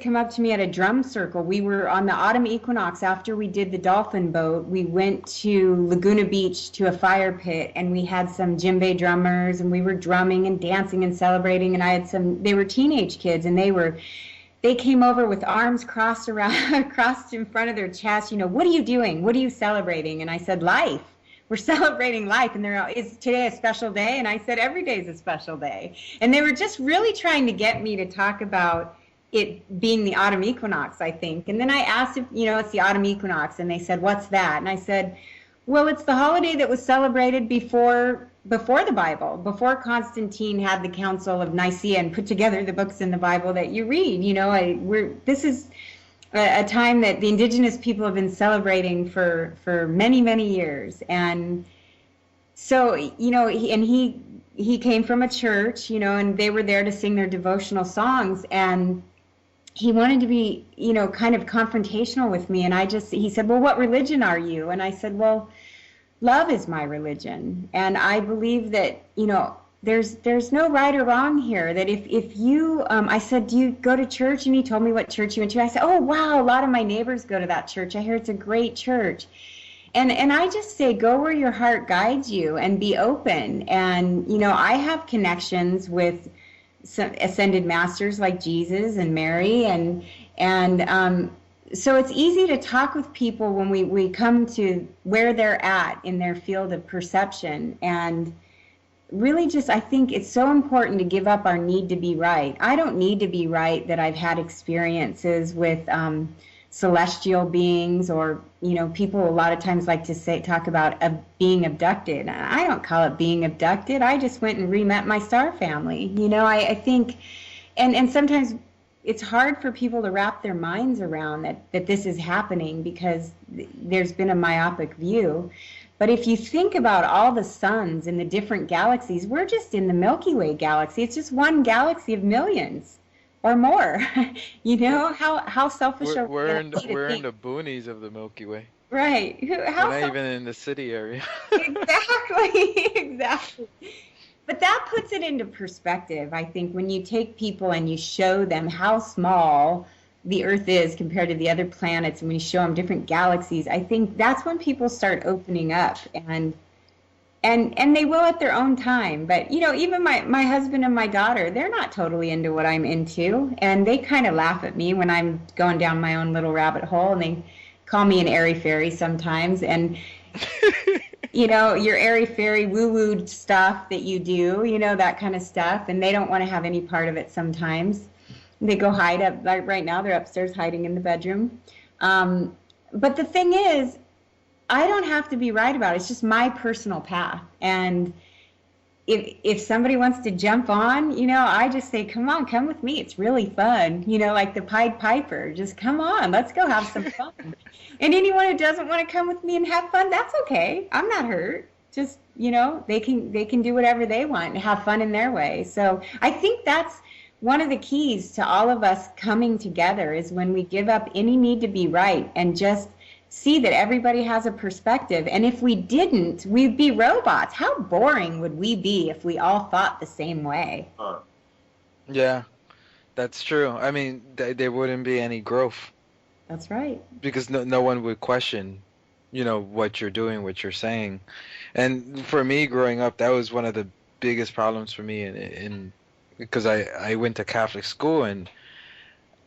B: come up to me at a drum circle. We were on the autumn equinox after we did the dolphin boat. We went to Laguna Beach to a fire pit, and we had some djembe drummers, and we were drumming and dancing and celebrating. And they were teenage kids, and they came over with arms crossed in front of their chest. What are you doing? What are you celebrating? And I said, life. We're celebrating life. And is today a special day? And I said, every day is a special day. And they were just really trying to get me to talk about it being the autumn equinox, I think. And then I asked if, it's the autumn equinox, and they said, what's that? And I said, well, it's the holiday that was celebrated before the Bible, before Constantine had the Council of Nicaea and put together the books in the Bible that you read. This is a time that the Indigenous people have been celebrating for many, many years. And so, he came from a church, and they were there to sing their devotional songs, and he wanted to be, kind of confrontational with me. And he said, well, what religion are you? And I said, well, love is my religion. And I believe that, there's no right or wrong here. That if you, I said, do you go to church? And he told me what church he went to. I said, oh, wow, a lot of my neighbors go to that church. I hear it's a great church. And I just say, go where your heart guides you and be open. And, I have connections with some ascended masters like Jesus and Mary. And so it's easy to talk with people when we come to where they're at in their field of perception. And really I think it's so important to give up our need to be right. I don't need to be right that I've had experiences with celestial beings, or people a lot of times like to talk about being abducted. I don't call it being abducted. I just went and re-met my star family. I think and sometimes it's hard for people to wrap their minds around that this is happening because there's been a myopic view. But if you think about all the suns in the different galaxies, we're just in the Milky Way galaxy. It's just one galaxy of millions or more. How selfish are we?
A: We're in the boonies of the Milky Way.
B: Right.
A: We're not even in the city area.
B: Exactly. But that puts it into perspective, I think, when you take people and you show them how small the Earth is compared to the other planets, and when you show them different galaxies, I think that's when people start opening up, and they will at their own time. But even my husband and my daughter, they're not totally into what I'm into, and they kind of laugh at me when I'm going down my own little rabbit hole, and they call me an airy fairy sometimes. And your airy-fairy woo-woo stuff that you do, that kind of stuff, and they don't want to have any part of it sometimes. They go hide up, like right now they're upstairs hiding in the bedroom. But the thing is, I don't have to be right about it. It's just my personal path. And if somebody wants to jump on, I just say, come on, come with me. It's really fun. Like the Pied Piper, just come on, let's go have some fun. And anyone who doesn't want to come with me and have fun, that's okay. I'm not hurt. Just, they can do whatever they want and have fun in their way. So I think that's one of the keys to all of us coming together is when we give up any need to be right and just see that everybody has a perspective. And if we didn't, we'd be robots. How boring would we be if we all thought the same way?
A: Yeah, that's true. I mean, there wouldn't be any growth.
B: That's right.
A: Because no one would question, what you're doing, what you're saying. And for me, growing up, that was one of the biggest problems for me because I went to Catholic school and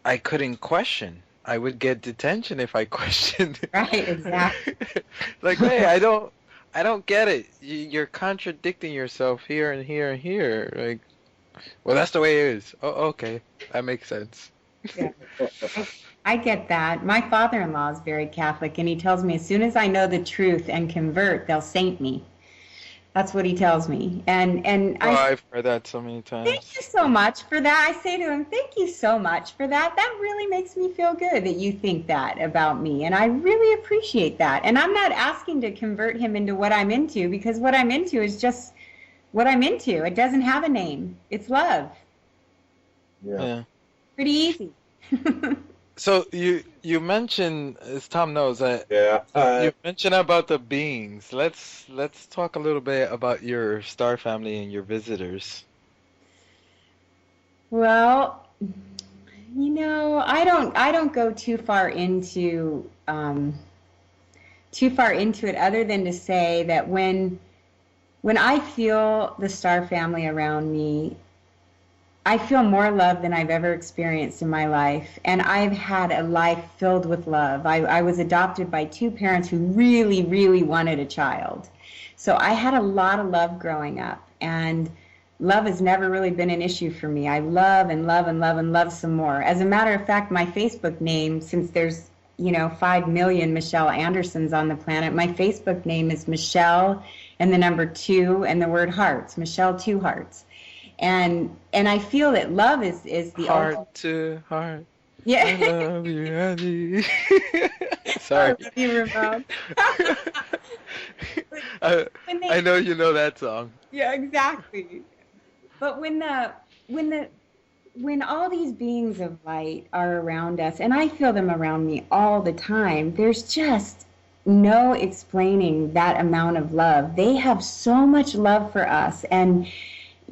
A: I couldn't question. I would get detention if I questioned.
B: Right, exactly.
A: Like, hey, I don't get it. You're contradicting yourself here and here and here. Like, well, that's the way it is. Oh, okay, that makes sense.
B: Yeah. I get that. My father-in-law is very Catholic, and he tells me as soon as I know the truth and convert, they'll saint me. That's what he tells me.
A: I've heard that so many times.
B: Thank you so much for that. I say to him, thank you so much for that. That really makes me feel good that you think that about me. And I really appreciate that. And I'm not asking to convert him into what I'm into, because what I'm into is just what I'm into. It doesn't have a name. It's love.
C: Yeah.
B: Pretty easy.
A: So you mentioned, as Tom knows, that you mentioned about the beings. Let's talk a little bit about your star family and your visitors.
B: Well, I don't go too far into it, other than to say that when I feel the star family around me, I feel more love than I've ever experienced in my life, and I've had a life filled with love. I was adopted by two parents who really, really wanted a child. So I had a lot of love growing up, and love has never really been an issue for me. I love and love and love and love some more. As a matter of fact, my Facebook name, since there's 5 million Michelle Andersons on the planet, my Facebook name is Michelle and the number 2 and the word hearts, Michelle 2 Hearts. And I feel that love is the
A: heart
B: ultimate.
A: To heart.
B: Yeah.
A: I love you, Annie. Sorry.
B: I love you, Ramon.
A: I know you know that song.
B: Yeah, exactly. But when all these beings of light are around us, and I feel them around me all the time, there's just no explaining that amount of love. They have so much love for us, and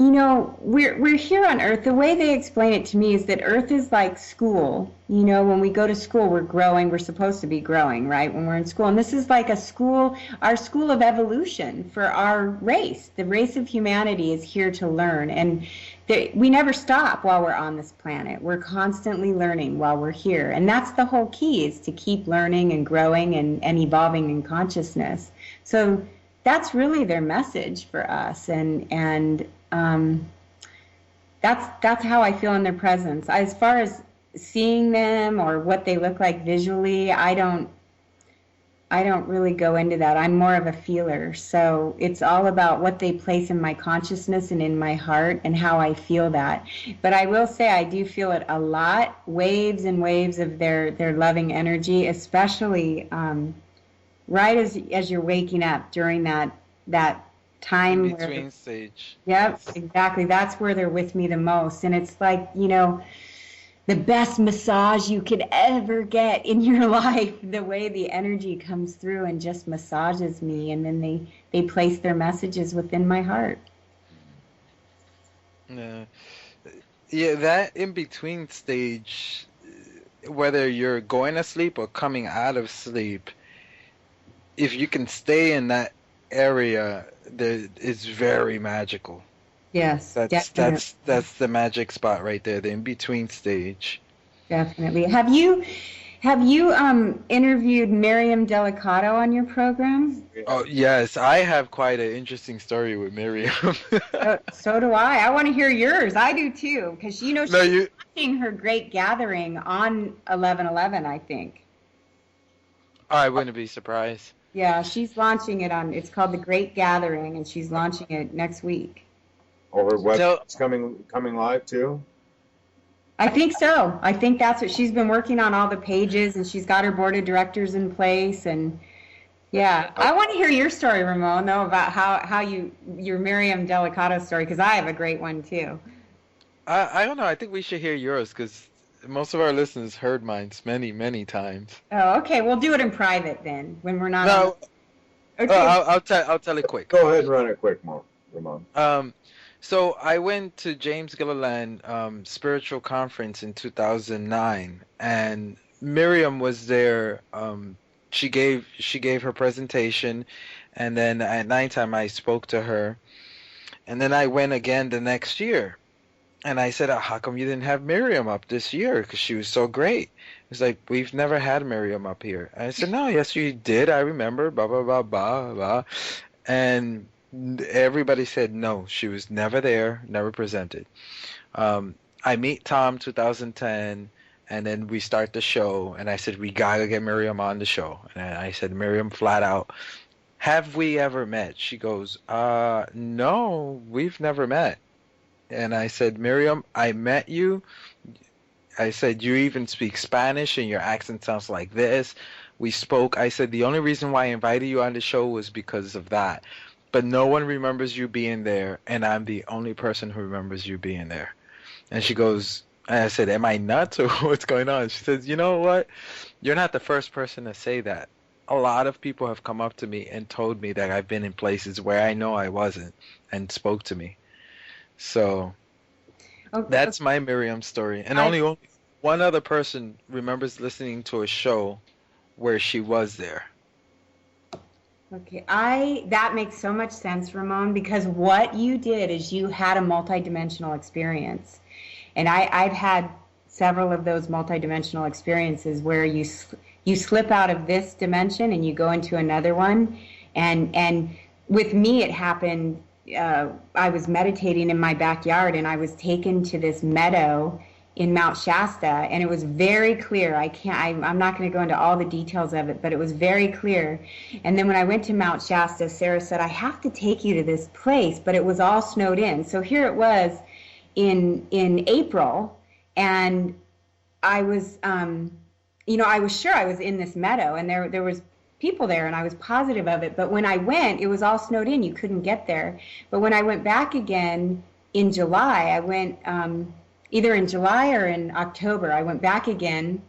B: we're here on Earth. The way they explain it to me is that Earth is like school. When we go to school, we're growing. We're supposed to be growing, right, when we're in school. And this is like our school of evolution for our race. The race of humanity is here to learn. And we never stop while we're on this planet. We're constantly learning while we're here. And that's the whole key, is to keep learning and growing and evolving in consciousness. So that's really their message for us. And that's how I feel in their presence. As far as seeing them or what they look like visually, I don't really go into that. I'm more of a feeler. So it's all about what they place in my consciousness and in my heart and how I feel that. But I will say I do feel it a lot, waves and waves of their loving energy, especially right as you're waking up during that time
A: in between stage.
B: Yep, exactly. That's where they're with me the most. And it's like, the best massage you could ever get in your life, the way the energy comes through and just massages me, and then they place their messages within my heart.
A: Yeah, that in between stage, whether you're going to sleep or coming out of sleep, if you can stay in that area, it's very magical.
B: Yes,
A: that's the magic spot right there, the in-between stage.
B: Definitely. Have you Have you interviewed Miriam Delicato on your program?
A: Oh, yes, I have quite an interesting story with Miriam.
B: So do I. I want to hear yours. I do too, because
A: No,
B: she's launching her great gathering on 11/11, I think.
A: I wouldn't be surprised.
B: Yeah, she's launching it on. It's called the Great Gathering, and she's launching it next week.
C: Or
A: So,
C: web's coming live too.
B: I think so. I think that's what she's been working on, all the pages, and she's got her board of directors in place. And yeah, I want to hear your story, Ramon, though, about how your Miriam Delicato story, because I have a great one too.
A: I don't know. I think we should hear yours because most of our listeners heard mine many, many times.
B: Oh, okay. We'll do it in private then, when we're not
A: No,
B: on. Okay.
A: I'll tell it quick.
C: Go ahead and run it quick, Ramon.
A: So I went to James Gilliland Spiritual Conference in 2009, and Miriam was there. She gave her presentation, and then at nighttime I spoke to her, and then I went again the next year, and I said, "How come you didn't have Miriam up this year? Because she was so great." It's like, "We've never had Miriam up here." And I said, "No, yes, you did. I remember." Blah blah blah blah blah, and everybody said no, she was never there, never presented. I meet Tom 2010, and then we start the show, and I said, we gotta get Miriam on the show. And I said, Miriam, flat out, have we ever met? She goes, no, we've never met. And I said, Miriam, I met you. I said, you even speak Spanish, and your accent sounds like this. We spoke. I said, the only reason why I invited you on the show was because of that. But no one remembers you being there, and I'm the only person who remembers you being there. And she goes, and I said, am I nuts or what's going on? She says, you know what? You're not the first person to say that. A lot of people have come up to me and told me that I've been in places where I know I wasn't and spoke to me. So that's my Miriam story. And only one other person remembers listening to a show where she was there.
B: Okay, that makes so much sense, Ramon, because what you did is you had a multidimensional experience. And I've had several of those multidimensional experiences where you slip out of this dimension and you go into another one. And with me, it happened, I was meditating in my backyard, and I was taken to this meadow in Mount Shasta, and it was very clear. I'm not going to go into all the details of it, but it was very clear. And then when I went to Mount Shasta, Sarah said, I have to take you to this place, but it was all snowed in. So here it was in April, and I was, I was sure I was in this meadow, and there was people there, and I was positive of it. But when I went, it was all snowed in. You couldn't get there. But when I went back again in July, I went, either in July or in October, I went back again,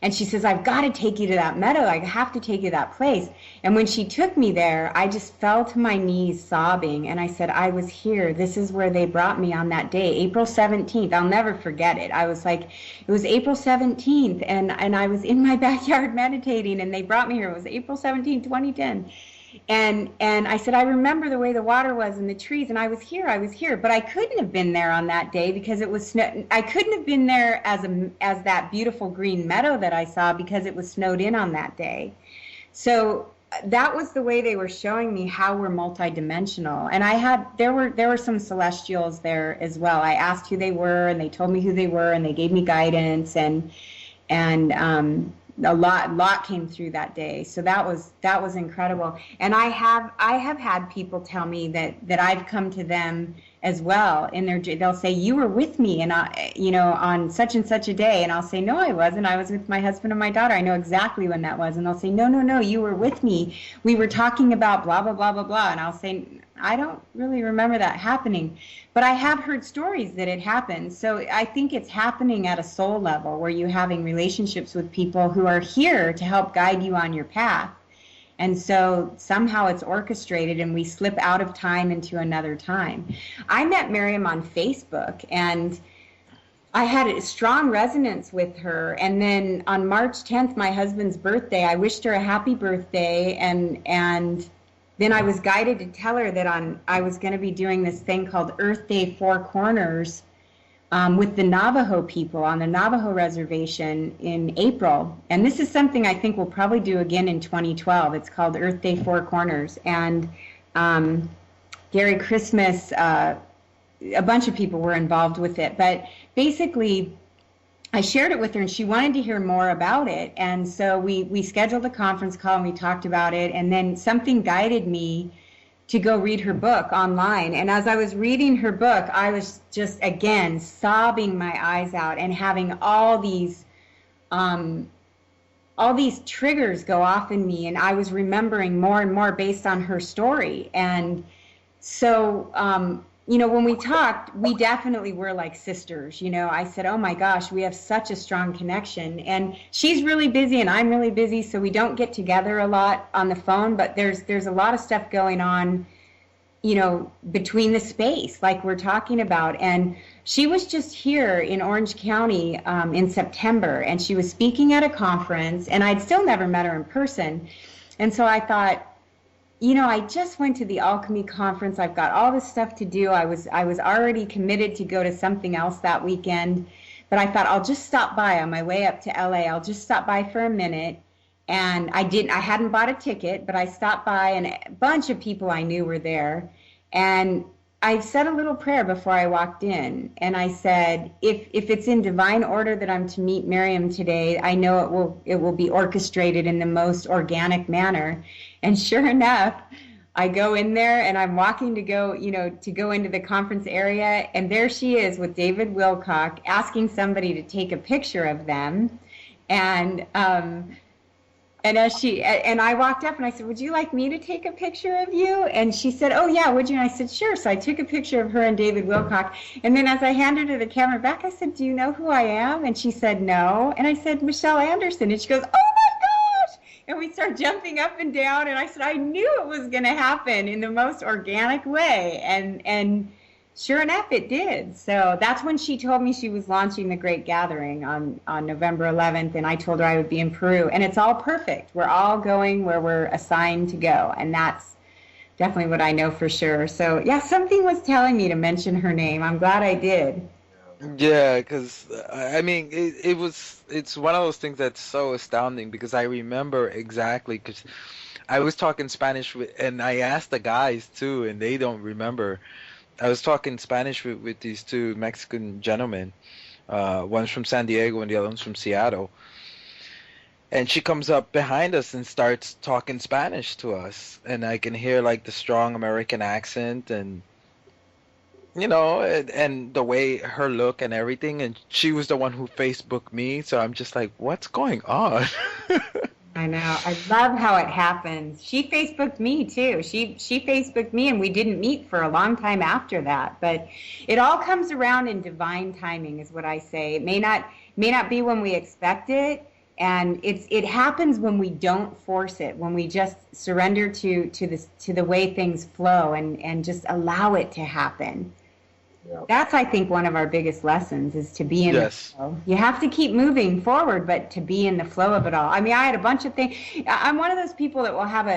B: and she says, I've got to take you to that meadow. I have to take you to that place. And when she took me there, I just fell to my knees sobbing, and I said, I was here. This is where they brought me on that day, April 17th. I'll never forget it. I was like, it was April 17th, and I was in my backyard meditating, and they brought me here. It was April 17th, 2010. And I said, I remember the way the water was and the trees, and I was here, but I couldn't have been there on that day because it was snow. I couldn't have been there as that beautiful green meadow that I saw because it was snowed in on that day. So that was the way they were showing me how we're multidimensional. And there were some celestials there as well. I asked who they were, and they told me who they were, and they gave me guidance, and a lot came through that day. So that was incredible. And I have had people tell me that I've come to them as well, and they'll say, you were with me, and on such and such a day, and I'll say, no, I wasn't. I was with my husband and my daughter. I know exactly when that was. And they'll say, no, you were with me. We were talking about blah blah blah blah blah. And I'll say, I don't really remember that happening, but I have heard stories that it happened. So I think it's happening at a soul level, where you're having relationships with people who are here to help guide you on your path. And so somehow it's orchestrated, and we slip out of time into another time. I met Miriam on Facebook, and I had a strong resonance with her. And then on March 10th, my husband's birthday, I wished her a happy birthday, and then I was guided to tell her that I was going to be doing this thing called Earth Day Four Corners with the Navajo people on the Navajo reservation in April. And this is something I think we'll probably do again in 2012. It's called Earth Day Four Corners. And Gary Christmas, a bunch of people were involved with it. But basically, I shared it with her, and she wanted to hear more about it. And so we scheduled a conference call, and we talked about it. And then something guided me to go read her book online. And as I was reading her book, I was just, again, sobbing my eyes out and having all these triggers go off in me. And I was remembering more and more based on her story. And so, when we talked, we definitely were like sisters. I said, oh my gosh, we have such a strong connection. And she's really busy and I'm really busy, so we don't get together a lot on the phone, but there's a lot of stuff going on, between the space, like we're talking about. And she was just here in Orange County in September, and she was speaking at a conference, and I'd still never met her in person. And so I thought, I just went to the Alchemy conference. I've got all this stuff to do. I was already committed to go to something else that weekend, but I thought I'll just stop by on my way up to LA. I'll just stop by for a minute. And I hadn't bought a ticket, but I stopped by, and a bunch of people I knew were there. And I said a little prayer before I walked in, and I said, if it's in divine order that I'm to meet Miriam today, I know it will be orchestrated in the most organic manner. And sure enough, I go in there, and I'm walking to go into the conference area, and there she is with David Wilcock asking somebody to take a picture of them. And I walked up and I said, would you like me to take a picture of you? And she said, oh yeah, would you? And I said, sure. So I took a picture of her and David Wilcock. And then as I handed her the camera back, I said, do you know who I am? And she said, no. And I said, Michelle Anderson. And she goes, oh my gosh. And we started jumping up and down. And I said, I knew it was going to happen in the most organic way. And sure enough, it did. So that's when she told me she was launching the Great Gathering on November 11th, and I told her I would be in Peru. And it's all perfect. We're all going where we're assigned to go, and that's definitely what I know for sure. So, yeah, something was telling me to mention her name. I'm glad I did.
A: Yeah, because, it's one of those things that's so astounding, because I remember exactly, because I was talking Spanish, and I asked the guys, too, and they don't remember. I was talking Spanish with these two Mexican gentlemen. One's from San Diego and the other one's from Seattle. And she comes up behind us and starts talking Spanish to us. And I can hear like the strong American accent and, and the way her look and everything. And she was the one who Facebooked me. So I'm just like, what's going on?
B: I know. I love how it happens. She Facebooked me too. She Facebooked me, and we didn't meet for a long time after that. But it all comes around in divine timing, is what I say. It may not be when we expect it, and it happens when we don't force it, when we just surrender to the way things flow and just allow it to happen. Yeah. That's, I think, one of our biggest lessons is to be in the flow. You have to keep moving forward, but to be in the flow of it all. I mean, I had a bunch of things. I'm one of those people that will have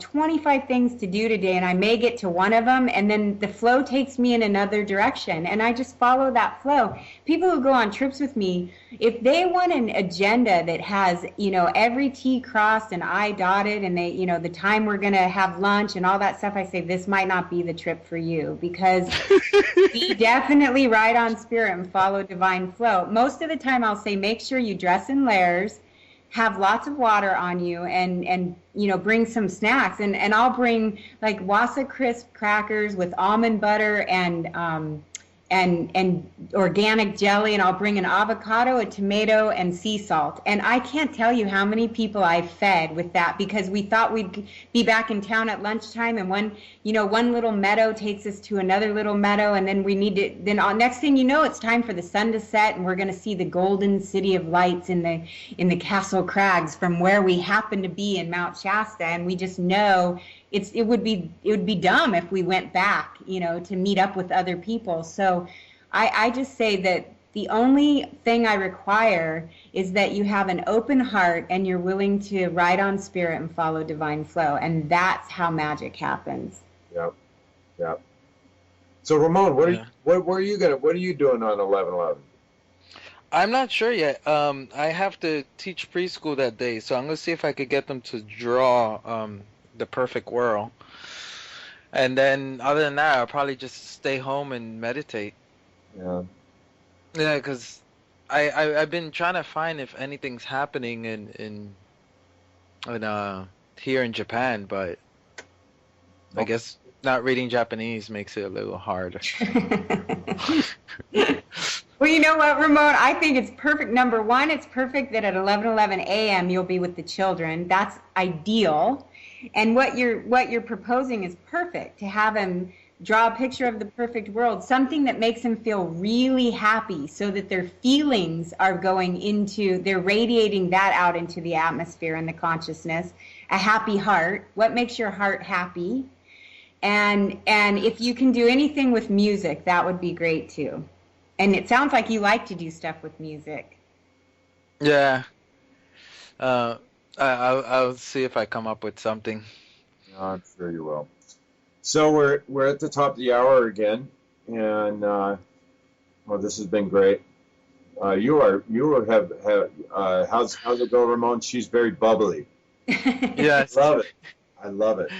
B: 25 things to do today, and I may get to one of them, and then the flow takes me in another direction, and I just follow that flow. People who go on trips with me, if they want an agenda that has, every T crossed and I dotted, and they, the time we're going to have lunch and all that stuff, I say, this might not be the trip for you, because definitely ride on spirit and follow divine flow. Most of the time I'll say, make sure you dress in layers, have lots of water on you, and bring some snacks. And I'll bring like Wassa crisp crackers with almond butter and organic jelly, and I'll bring an avocado, a tomato, and sea salt. And I can't tell you how many people I've fed with that, because we thought we'd be back in town at lunchtime, and one little meadow takes us to another little meadow, and then next thing you know, it's time for the sun to set, and we're going to see the golden city of lights in the Castle Crags from where we happen to be in Mount Shasta, and we just know it would be dumb if we went back, to meet up with other people. So I just say that the only thing I require is that you have an open heart and you're willing to ride on spirit and follow divine flow. And that's how magic happens.
C: Yep. So Ramon, what are you,
A: Yeah.
C: what are you doing on 11/11?
A: I'm not sure yet. I have to teach preschool that day, so I'm gonna see if I could get them to draw the perfect world. And then other than that, I'll probably just stay home and meditate.
C: Yeah.
A: Yeah, because I've been trying to find if anything's happening in here in Japan, but I
C: Okay.
A: guess not reading Japanese makes it a little harder.
B: Well, you know what, Ramon? I think it's perfect. Number one, it's perfect that at 11:11 a.m. you'll be with the children. That's ideal. And what you're proposing is perfect, to have him draw a picture of the perfect world, something that makes him feel really happy, so that their feelings are going into, they're radiating that out into the atmosphere and the consciousness. A happy heart. What makes your heart happy? And if you can do anything with music, that would be great too. And it sounds like you like to do stuff with music.
A: Yeah. I'll see if I come up with something.
C: I'm sure you will. So we're at the top of the hour again, and well, this has been great. How's it go, Ramon? She's very bubbly.
A: Yes.
C: Love it. I love it.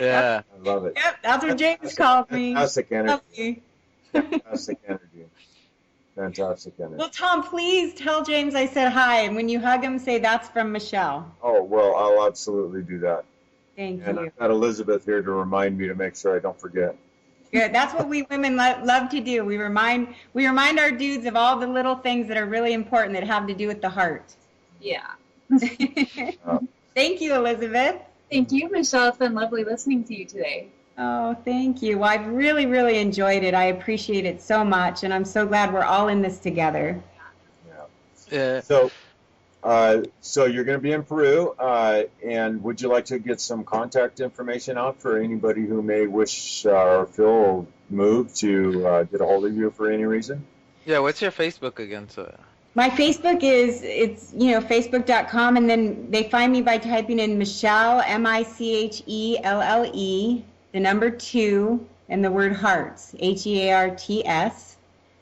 A: Yeah.
C: I love it.
B: Yep, that's what James called me.
C: Fantastic energy.
B: Lovely.
C: Fantastic energy. Fantastic energy.
B: Well, Tom, please tell James I said hi, and when you hug him, say that's from Michelle.
C: Oh, well, I'll absolutely do that.
B: Thank
C: And
B: you.
C: I've got Elizabeth here to remind me to make sure I don't forget.
B: Good. That's what we women love to do. We remind our dudes of all the little things that are really important that have to do with the heart.
D: Yeah.
B: Thank you, Elizabeth.
D: Thank you, Michelle. It's been lovely listening to you today.
B: Oh, thank you. Well, I've really, really enjoyed it. I appreciate it so much, and I'm so glad we're all in this together.
A: Yeah.
C: So you're going to be in Peru, and would you like to get some contact information out for anybody who may wish or feel moved to get a hold of you for any reason?
A: Yeah, what's your Facebook again? So
B: My Facebook is, facebook.com, and then they find me by typing in Michelle, Michelle, the number 2, and the word hearts, Hearts.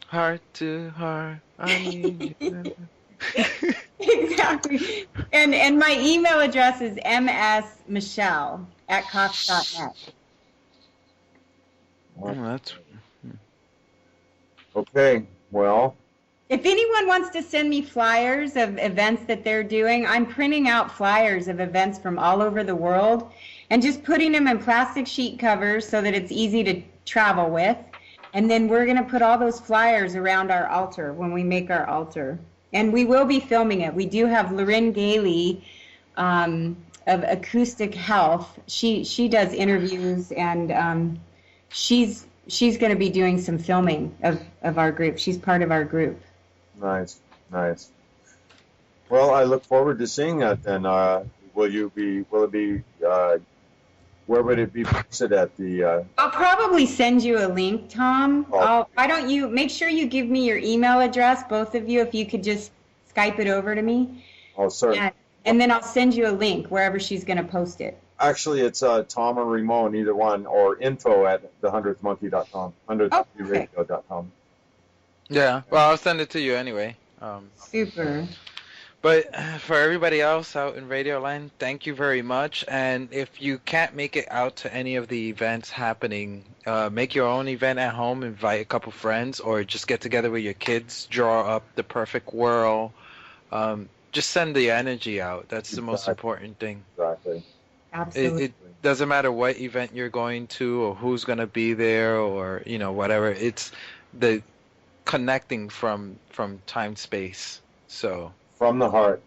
A: heart to heart, I need you.
B: Exactly. And my email address is msmichelle@cox.net.
A: Oh, that's
C: Okay, well,
B: If anyone wants to send me flyers of events that they're doing, I'm printing out flyers of events from all over the world and just putting them in plastic sheet covers so that it's easy to travel with. And then we're going to put all those flyers around our altar when we make our altar. And we will be filming it. We do have Lorraine Gailey of Acoustic Health. She does interviews, and she's going to be doing some filming of our group. She's part of our group.
C: nice. Well, I look forward to seeing that then. Will it be, where would it be posted at the,
B: I'll probably send you a link, Tom.
C: Oh.
B: Why don't you make sure you give me your email address, both of you, if you could just Skype it over to me.
C: oh, sorry.
B: And then I'll send you a link wherever she's going to post it.
C: Actually, it's Tom or Ramon, either one, or info@the100thmonkey.com, 100thmonkeyradio.com.
A: yeah. Well, I'll send it to you anyway.
B: Super.
A: But for everybody else out in Radio Land, thank you very much. And if you can't make it out to any of the events happening, make your own event at home, invite a couple friends, or just get together with your kids, draw up the perfect world. Just send the energy out. That's the most important thing.
C: Exactly.
B: Absolutely.
A: It doesn't matter what event you're going to or who's going to be there or, whatever. It's the connecting from time, space. So
C: From the heart.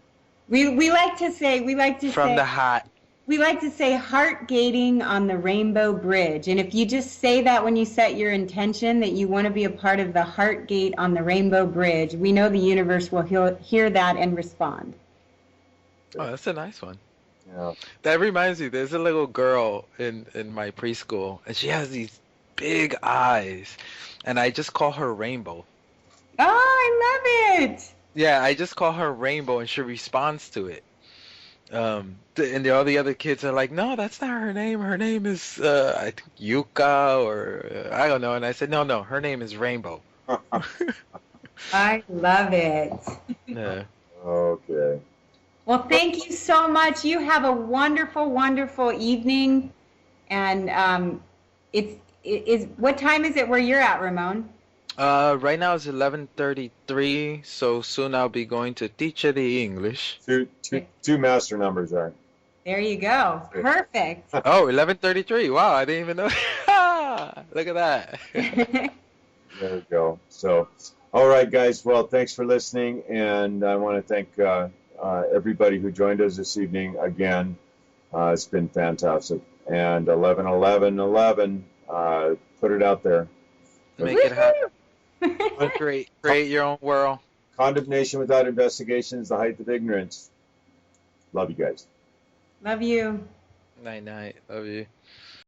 B: We like to say
A: from the heart.
B: we like to say heart gating on the Rainbow Bridge. And if you just say that when you set your intention that you want to be a part of the heart gate on the Rainbow Bridge, we know the universe will hear that and respond.
A: Oh, that's a nice one.
C: Yeah.
A: That reminds me, there's a little girl in my preschool, and she has these big eyes, and I just call her Rainbow.
B: Oh, I love it.
A: Yeah, I just call her Rainbow, and she responds to it. And all the other kids are like, no, that's not her name. Her name is, I think, Yuka, or I don't know. And I said, no, her name is Rainbow.
B: I love it.
A: Yeah.
C: Okay.
B: Well, thank you so much. You have a wonderful, wonderful evening. And what time is it where you're at, Ramon?
A: Right now it's 11:33, so soon I'll be going to teach the English.
C: Two master numbers there.
B: There you go. Perfect.
A: Oh, 11:33. Wow, I didn't even know. Look at that.
C: There we go. So, all right, guys. Well, thanks for listening, and I want to thank everybody who joined us this evening again. It's been fantastic. And 11, put it out there.
A: Make it happen. Create your own world.
C: Condemnation without investigation is the height of ignorance. Love you guys.
B: Love you.
A: Night, night. Love you.